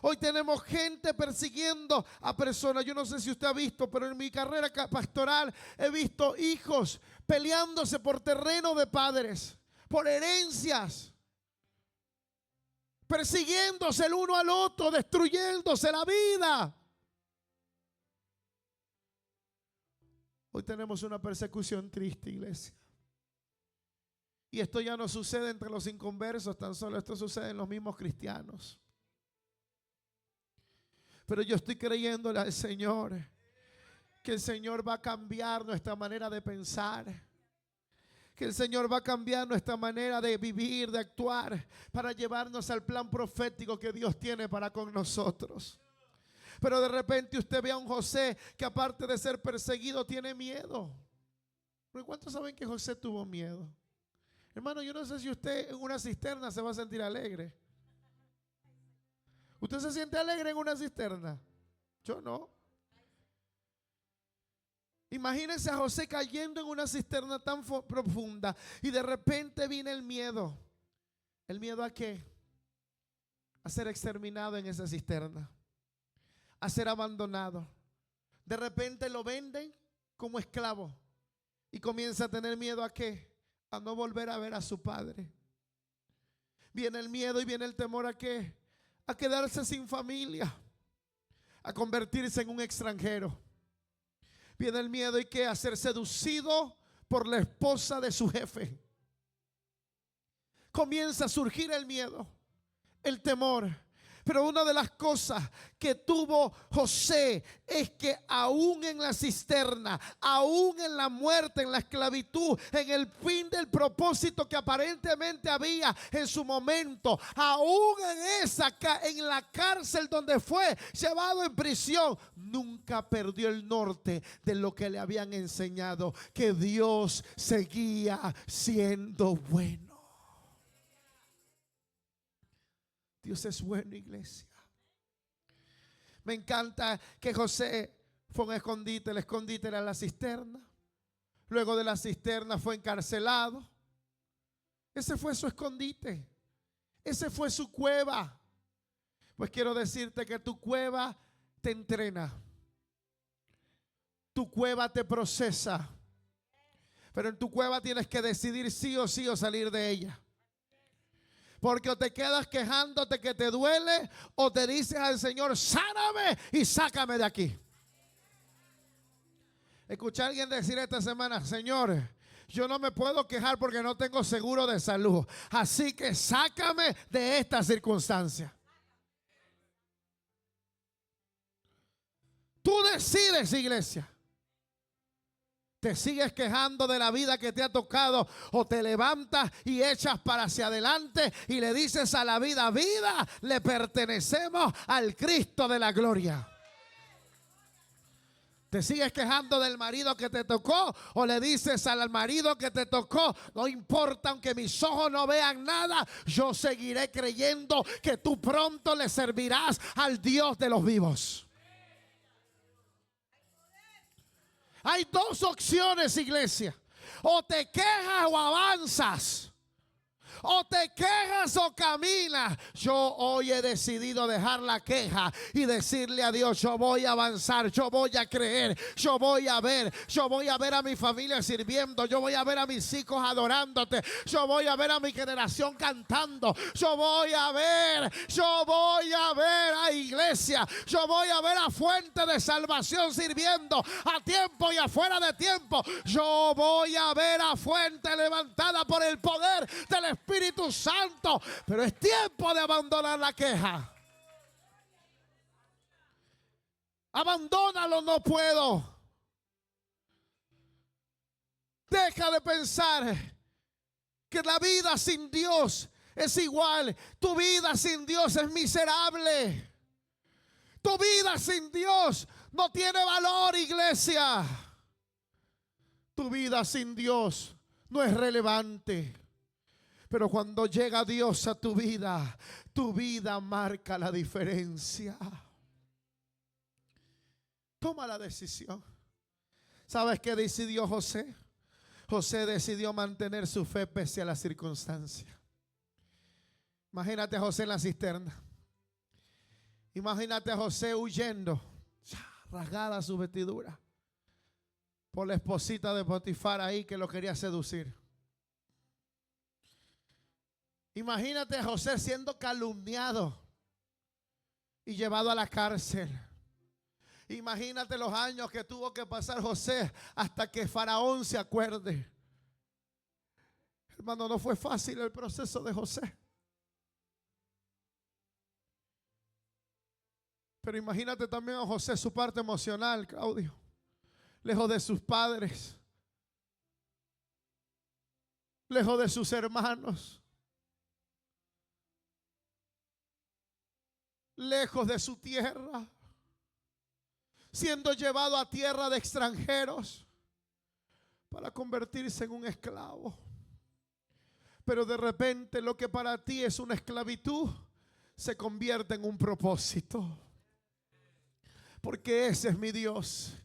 Speaker 1: Hoy tenemos gente persiguiendo a personas. Yo no sé si usted ha visto, pero en mi carrera pastoral he visto hijos peleándose por terreno de padres, por herencias, persiguiéndose el uno al otro, destruyéndose la vida. Hoy tenemos una persecución triste, iglesia. Y esto ya no sucede entre los inconversos, tan solo esto sucede en los mismos cristianos. Pero yo estoy creyéndole al Señor que el Señor va a cambiar nuestra manera de pensar, que el Señor va a cambiar nuestra manera de vivir, de actuar, para llevarnos al plan profético que Dios tiene para con nosotros. Pero de repente usted ve a un José que, aparte de ser perseguido, tiene miedo. ¿Pero cuántos saben que José tuvo miedo? Hermano, yo no sé si usted en una cisterna se va a sentir alegre. ¿Usted se siente alegre en una cisterna? Yo no. Imagínense a José cayendo en una cisterna tan profunda y de repente viene el miedo. ¿El miedo a qué? A ser exterminado en esa cisterna, a ser abandonado. De repente lo venden como esclavo y comienza a tener miedo a qué? A no volver a ver a su padre. Viene el miedo y viene el temor a qué? A quedarse sin familia, a convertirse en un extranjero. Viene el miedo y qué? A ser seducido por la esposa de su jefe. Comienza a surgir el miedo, el temor. Pero una de las cosas que tuvo José es que aún en la cisterna, aún en la muerte, en la esclavitud, en el fin del propósito que aparentemente había en su momento, aún en la cárcel donde fue llevado en prisión, nunca perdió el norte de lo que le habían enseñado, que Dios seguía siendo bueno. Dios es bueno, iglesia. Me encanta que José fue a un escondite. El escondite era la cisterna. Luego de la cisterna fue encarcelado. Ese fue su escondite. Ese fue su cueva. Pues quiero decirte que tu cueva te entrena. Tu cueva te procesa. Pero en tu cueva tienes que decidir sí o salir de ella. Porque o te quedas quejándote que te duele, o te dices al Señor, sáname y sácame de aquí. Escuché a alguien decir esta semana, Señor, yo no me puedo quejar porque no tengo seguro de salud. Así que sácame de esta circunstancia. Tú decides, iglesia. ¿Te sigues quejando de la vida que te ha tocado, o te levantas y echas para hacia adelante y le dices a la vida, vida, le pertenecemos al Cristo de la gloria? ¿Te sigues quejando del marido que te tocó, o le dices al marido que te tocó, no importa aunque mis ojos no vean nada, yo seguiré creyendo que tú pronto le servirás al Dios de los vivos? Hay dos opciones, iglesia. O te quejas o avanzas. O te quejas o caminas. Yo hoy he decidido dejar la queja y decirle a Dios, yo voy a avanzar, yo voy a creer, yo voy a ver a mi familia sirviendo, yo voy a ver a mis hijos adorándote, yo voy a ver a mi generación cantando, yo voy a ver a iglesia, yo voy a ver a Fuente de Salvación sirviendo a tiempo y afuera de tiempo, yo voy a ver a Fuente levantada por el poder del Espíritu Santo. Pero es tiempo de abandonar la queja. Abandónalo, no puedo. Deja de pensar que la vida sin Dios es igual. Tu vida sin Dios es miserable. Tu vida sin Dios no tiene valor, iglesia. Tu vida sin Dios no es relevante. Pero cuando llega Dios a tu vida marca la diferencia. Toma la decisión. ¿Sabes qué decidió José? José decidió mantener su fe pese a las circunstancias. Imagínate a José en la cisterna. Imagínate a José huyendo, rasgada su vestidura, por la esposita de Potifar ahí que lo quería seducir. Imagínate a José siendo calumniado y llevado a la cárcel. Imagínate los años que tuvo que pasar José hasta que Faraón se acuerde. Hermano, no fue fácil el proceso de José. Pero imagínate también a José, su parte emocional, Claudio, lejos de sus padres, lejos de sus hermanos, lejos de su tierra, siendo llevado a tierra de extranjeros para convertirse en un esclavo. Pero de repente lo que para ti es una esclavitud se convierte en un propósito. Porque ese es mi Dios,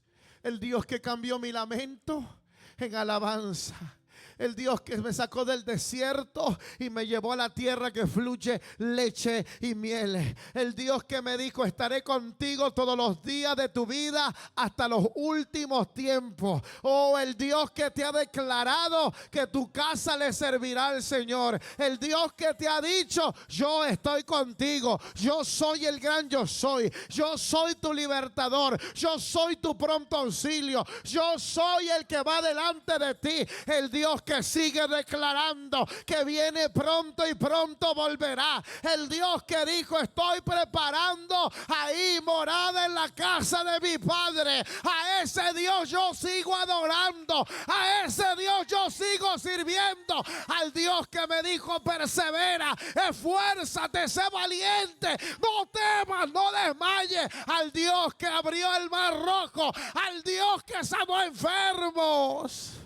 Speaker 1: el Dios que cambió mi lamento en alabanza. El Dios que me sacó del desierto y me llevó a la tierra que fluye leche y miel. El Dios que me dijo: estaré contigo todos los días de tu vida hasta los últimos tiempos. Oh, el Dios que te ha declarado que tu casa le servirá al Señor. El Dios que te ha dicho: yo estoy contigo. Yo soy el gran yo soy. Yo soy tu libertador. Yo soy tu pronto auxilio. Yo soy el que va delante de ti. El Dios que sigue declarando que viene pronto y pronto volverá. El Dios que dijo: estoy preparando ahí morada en la casa de mi Padre. A ese Dios yo sigo adorando. A ese Dios yo sigo sirviendo. Al Dios que me dijo: persevera, esfuérzate, sé valiente, no temas, no desmayes. Al Dios que abrió el mar rojo. Al Dios que sanó enfermos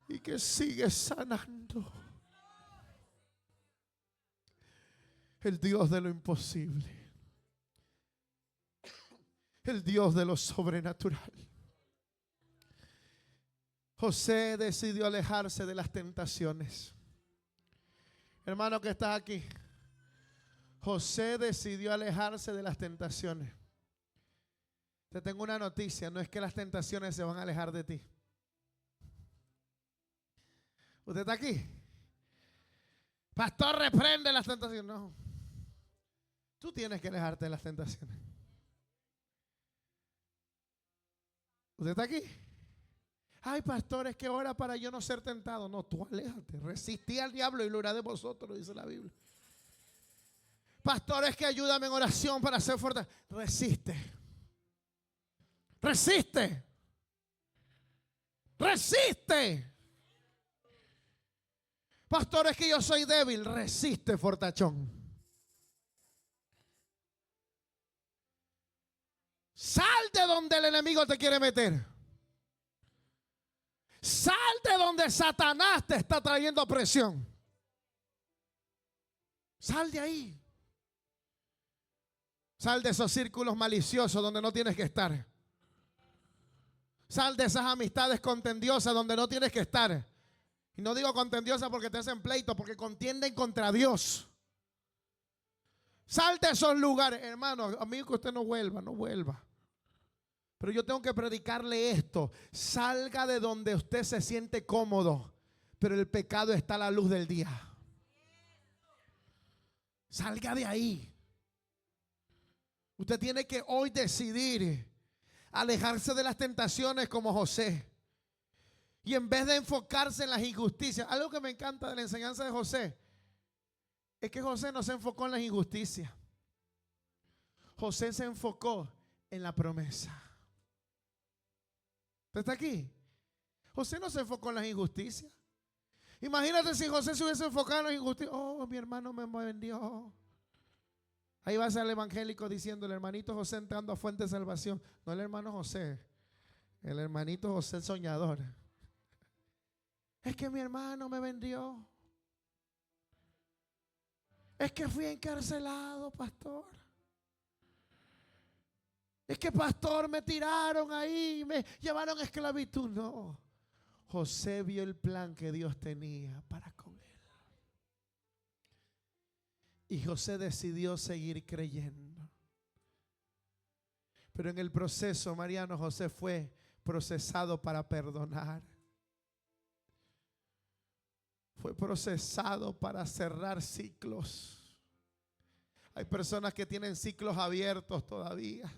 Speaker 1: y que sigue sanando. El Dios de lo imposible. El Dios de lo sobrenatural. José decidió alejarse de las tentaciones. Hermano que estás aquí, José decidió alejarse de las tentaciones. Te tengo una noticia: no es que las tentaciones se van a alejar de ti. ¿Usted está aquí? Pastor, reprende las tentaciones. No. Tú tienes que alejarte de las tentaciones. ¿Usted está aquí? Ay, pastor, es que ora para yo no ser tentado. No, tú aléjate. Resistí al diablo y lo hará de vosotros, dice la Biblia. Pastor, es que ayúdame en oración para ser fuerte. Resiste. Resiste. Resiste. Pastor, es que yo soy débil. Resiste, fortachón. Sal de donde el enemigo te quiere meter. Sal de donde Satanás te está trayendo presión. Sal de ahí. Sal de esos círculos maliciosos donde no tienes que estar. Sal de esas amistades contendiosas donde no tienes que estar. Y no digo contendiosas porque te hacen pleito, porque contienden contra Dios. Sal de esos lugares. Hermano, amigo, que usted no vuelva, no vuelva. Pero yo tengo que predicarle esto: salga de donde usted se siente cómodo, pero el pecado está a la luz del día. Salga de ahí. Usted tiene que hoy decidir alejarse de las tentaciones como José. Y en vez de enfocarse en las injusticias, algo que me encanta de la enseñanza de José es que José no se enfocó en las injusticias. José se enfocó en la promesa. ¿Usted está aquí? José no se enfocó en las injusticias. Imagínate si José se hubiese enfocado en las injusticias. Oh, mi hermano me vendió. Ahí va a ser el evangélico diciendo: el hermanito José entrando a fuente de salvación. No el hermano José, el hermanito José el soñador. Es que mi hermano me vendió. Es que fui encarcelado, pastor. Es que pastor, me tiraron ahí, me llevaron a esclavitud. No, José vio el plan que Dios tenía para con él. Y José decidió seguir creyendo. Pero en el proceso, Mariano, José fue procesado para perdonar. Fue procesado para cerrar ciclos. Hay personas que tienen ciclos abiertos todavía,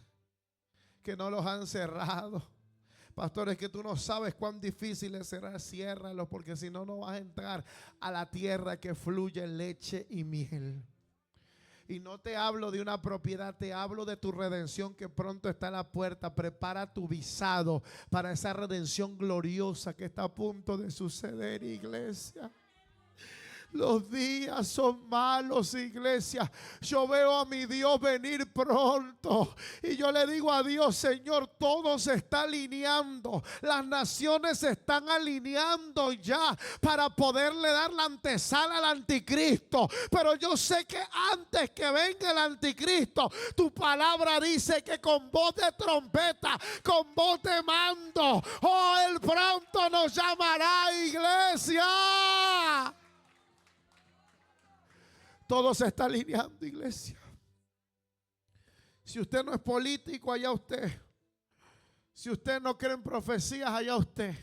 Speaker 1: que no los han cerrado. Pastor, es que tú no sabes cuán difícil es cerrar. Ciérralos, porque si no, no vas a entrar a la tierra que fluye leche y miel. Y no te hablo de una propiedad, te hablo de tu redención que pronto está a la puerta. Prepara tu visado para esa redención gloriosa que está a punto de suceder, iglesia. Los días son malos, iglesia. Yo veo a mi Dios venir pronto. Y yo le digo a Dios, Señor, todo se está alineando. Las naciones se están alineando ya para poderle dar la antesala al anticristo. Pero yo sé que antes que venga el anticristo, tu palabra dice que con voz de trompeta, con voz de mando, oh, Él pronto nos llamará, iglesia. Todo se está alineando, iglesia. Si usted no es político, allá usted. Si usted no cree en profecías, allá usted.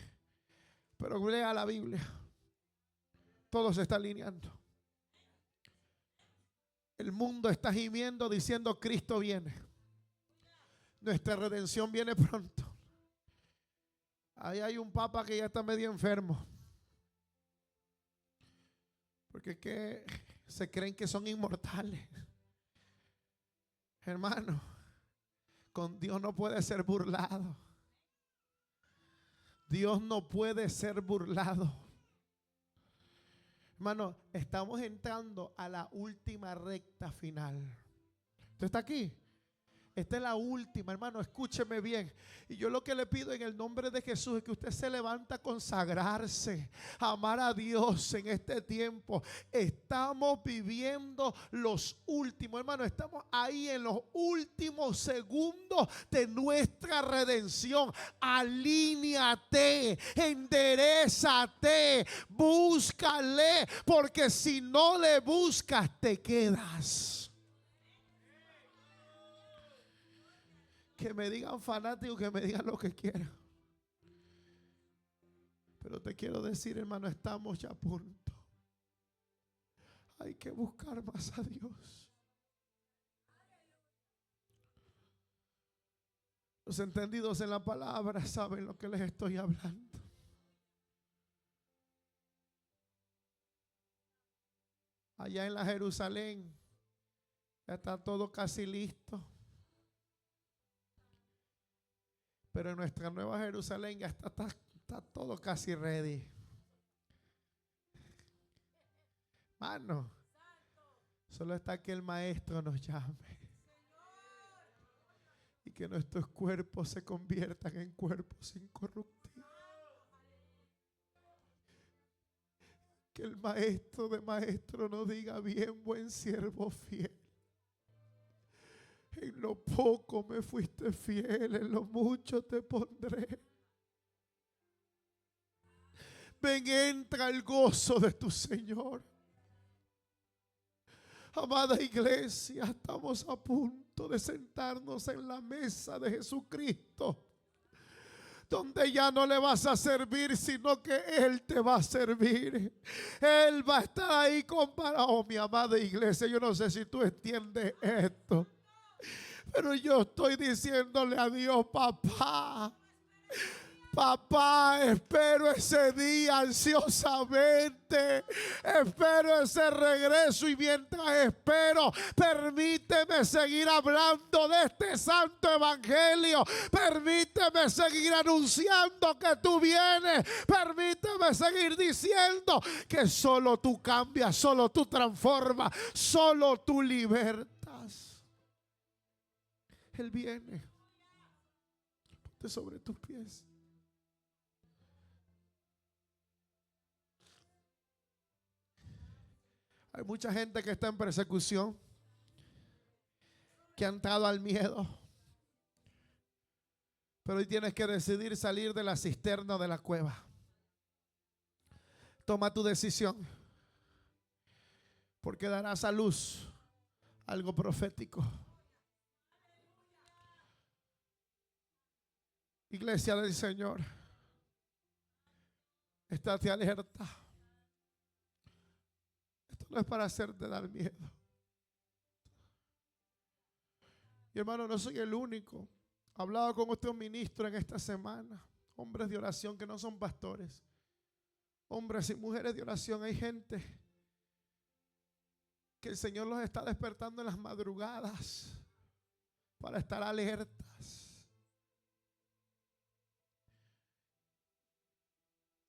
Speaker 1: Pero lea la Biblia. Todo se está alineando. El mundo está gimiendo diciendo Cristo viene. Nuestra redención viene pronto. Ahí hay un papa que ya está medio enfermo. Porque que se creen que son inmortales. Hermano, con Dios no puede ser burlado. Dios no puede ser burlado. Hermano, estamos entrando a la última recta final. ¿Usted está aquí? Esta es la última, hermano, escúcheme bien. Y yo lo que le pido en el nombre de Jesús es que usted se levanta a consagrarse, a amar a Dios en este tiempo. Estamos viviendo los últimos, hermano, estamos ahí en los últimos segundos de nuestra redención. Alíñate, enderezate, búscale, porque si no le buscas te quedas. Que me digan fanático, que me digan lo que quieran. Pero te quiero decir, hermano, estamos ya a punto. Hay que buscar más a Dios. Los entendidos en la palabra saben lo que les estoy hablando. Allá en la Jerusalén ya está todo casi listo. Pero en nuestra nueva Jerusalén ya está todo casi ready. Mano, solo está que el Maestro nos llame. Y que nuestros cuerpos se conviertan en cuerpos incorruptibles. Que el Maestro de maestros nos diga: bien, buen siervo fiel. En lo poco me fuiste fiel, en lo mucho te pondré. Ven, entra el gozo de tu Señor. Amada iglesia, estamos a punto de sentarnos en la mesa de Jesucristo, donde ya no le vas a servir, sino que Él te va a servir. Él va a estar ahí comparado. Oh, mi amada iglesia, yo no sé si tú entiendes esto, pero yo estoy diciéndole a Dios: papá, papá, espero ese día ansiosamente. Espero ese regreso, y mientras espero, permíteme seguir hablando de este santo evangelio. Permíteme seguir anunciando que tú vienes. Permíteme seguir diciendo que solo tú cambias, solo tú transformas, solo tú libertas. Él viene. Ponte sobre tus pies. Hay mucha gente que está en persecución, que ha entrado al miedo. Pero hoy tienes que decidir salir de la cisterna o de la cueva. Toma tu decisión, porque darás a luz algo profético. Iglesia del Señor, estate alerta. Esto no es para hacerte dar miedo. Y hermano, no soy el único. He hablado con otros ministros en esta semana, hombres de oración que no son pastores, hombres y mujeres de oración. Hay gente que el Señor los está despertando en las madrugadas para estar alertas.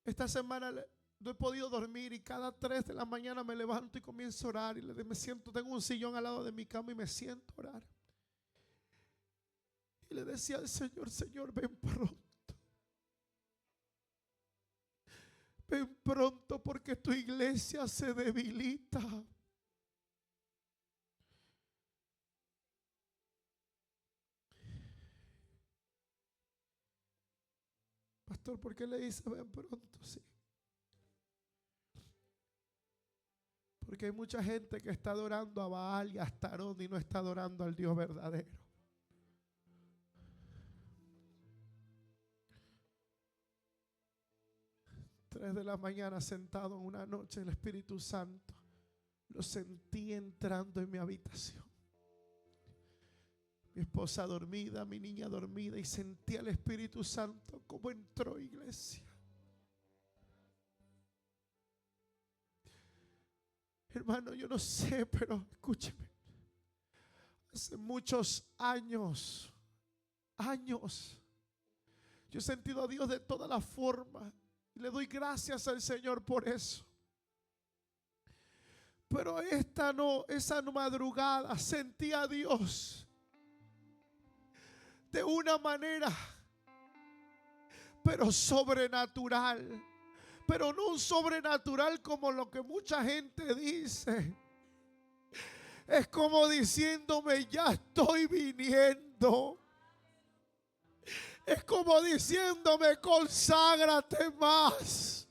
Speaker 1: Esta semana no he podido dormir y cada 3 de la mañana me levanto y comienzo a orar y me siento, tengo un sillón al lado de mi cama y me siento a orar. Y le decía al Señor, Señor, ven pronto. Ven pronto porque tu iglesia se debilita. Pastor, ¿por qué le dice ven pronto? Sí. Porque hay mucha gente que está adorando a Baal y a Astarón y no está adorando al Dios verdadero. Tres de la mañana sentado en una noche, el Espíritu Santo lo sentí entrando en mi habitación. Mi esposa dormida, mi niña dormida, y sentí al Espíritu Santo como entró, iglesia. Hermano, yo no sé, pero escúcheme. Hace muchos años, yo he sentido a Dios de todas las formas. Y le doy gracias al Señor por eso. Pero esa madrugada sentí a Dios de una manera, pero sobrenatural. Pero no un sobrenatural como lo que mucha gente dice. Es como diciéndome, ya estoy viniendo. Es como diciéndome, conságrate más.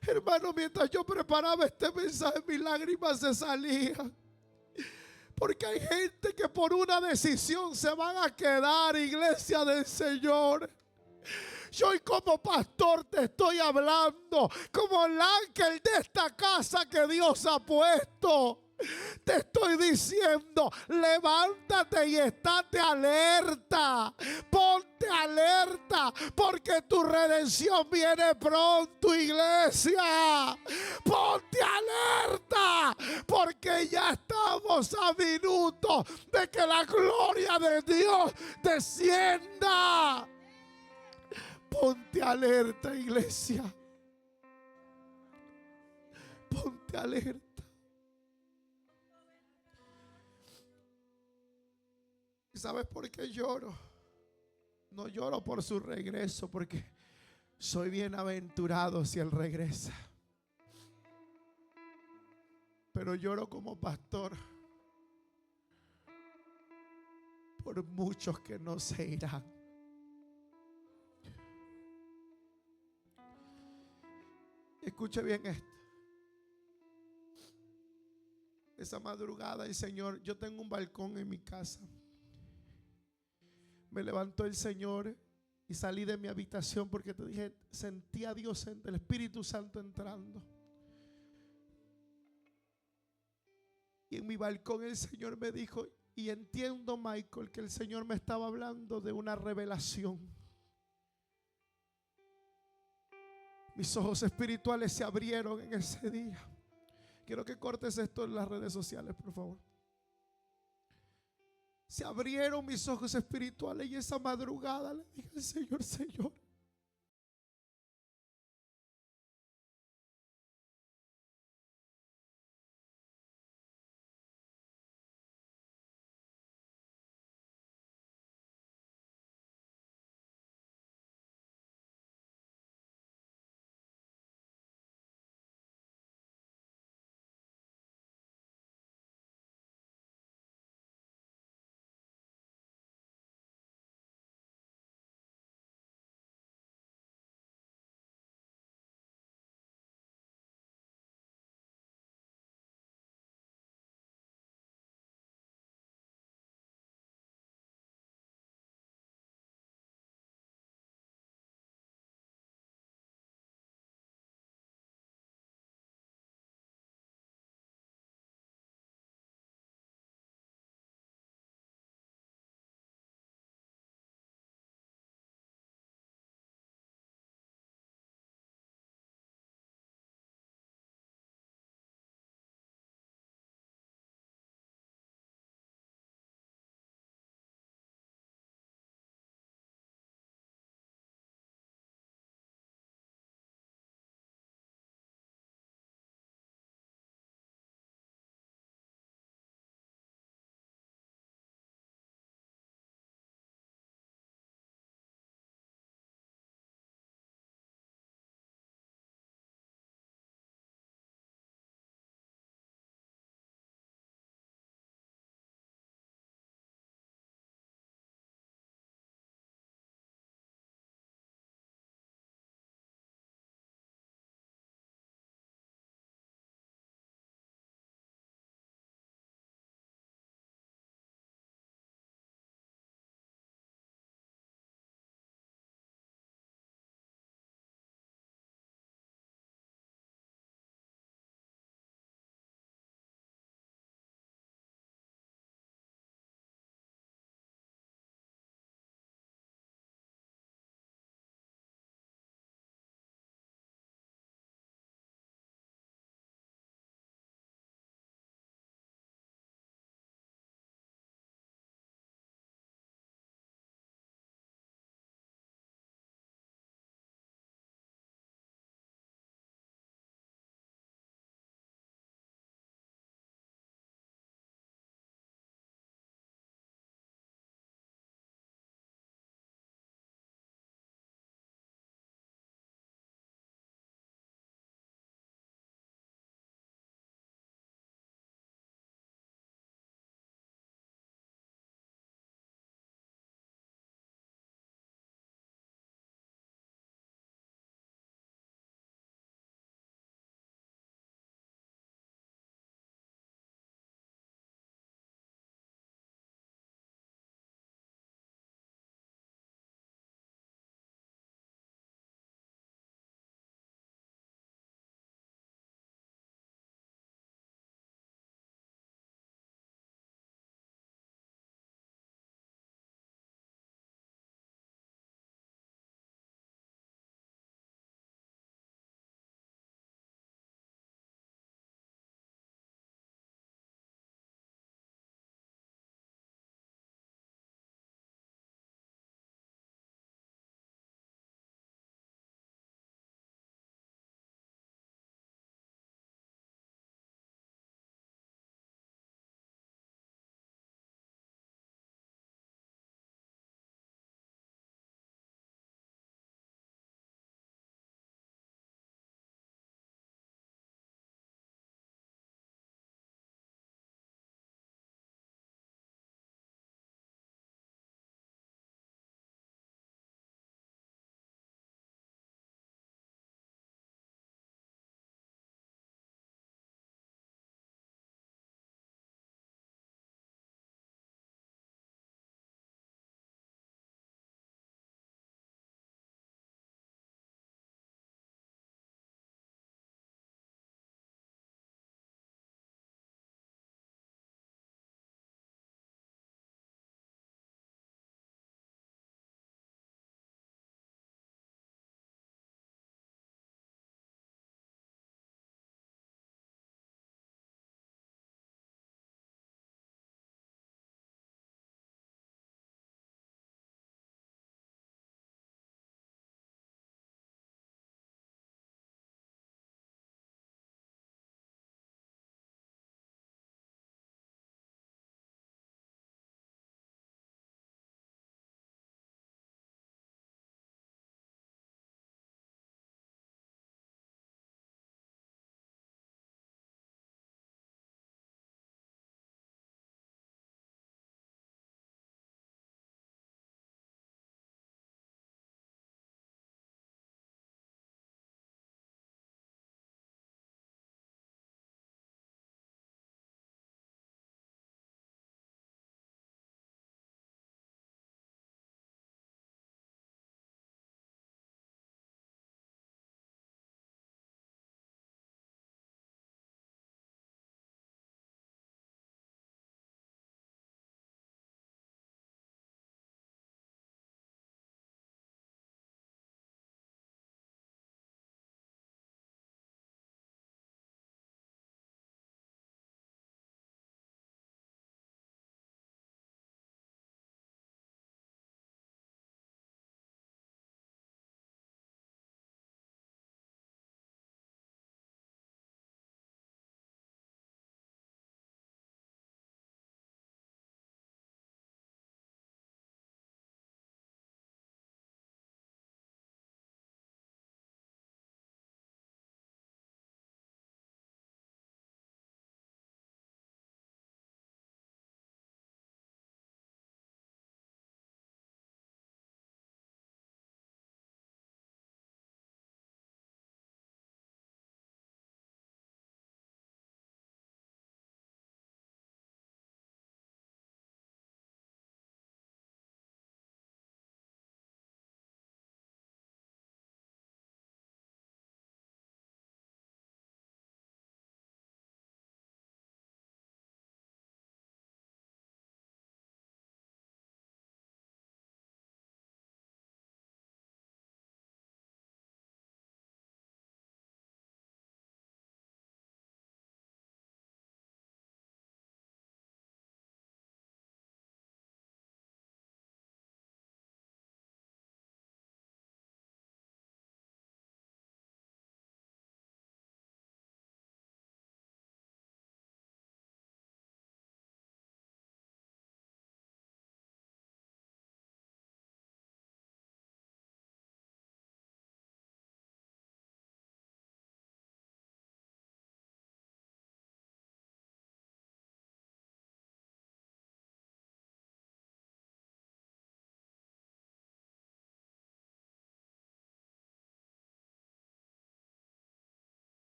Speaker 1: Hermano, mientras yo preparaba este mensaje, mis lágrimas se salían. Porque hay gente que por una decisión se van a quedar, iglesia del Señor. Yo hoy como pastor te estoy hablando como el ángel de esta casa que Dios ha puesto. Te estoy diciendo, levántate y estate alerta. Ponte alerta porque tu redención viene pronto, iglesia. Ponte alerta porque ya estamos a minutos de que la gloria de Dios descienda. Ponte alerta, iglesia. Ponte alerta. ¿Sabes por qué lloro? No lloro por su regreso, porque soy bienaventurado si Él regresa. Pero lloro como pastor por muchos que no se irán. Escuche bien esto. Esa madrugada el Señor, yo tengo un balcón en mi casa. Me levantó el Señor y salí de mi habitación porque te dije, sentí a Dios, el Espíritu Santo entrando. Y en mi balcón el Señor me dijo, y entiendo, Michael, que el Señor me estaba hablando de una revelación. Mis ojos espirituales se abrieron en ese día. Quiero que cortes esto en las redes sociales, por favor. Se abrieron mis ojos espirituales y esa madrugada le dije al Señor, Señor,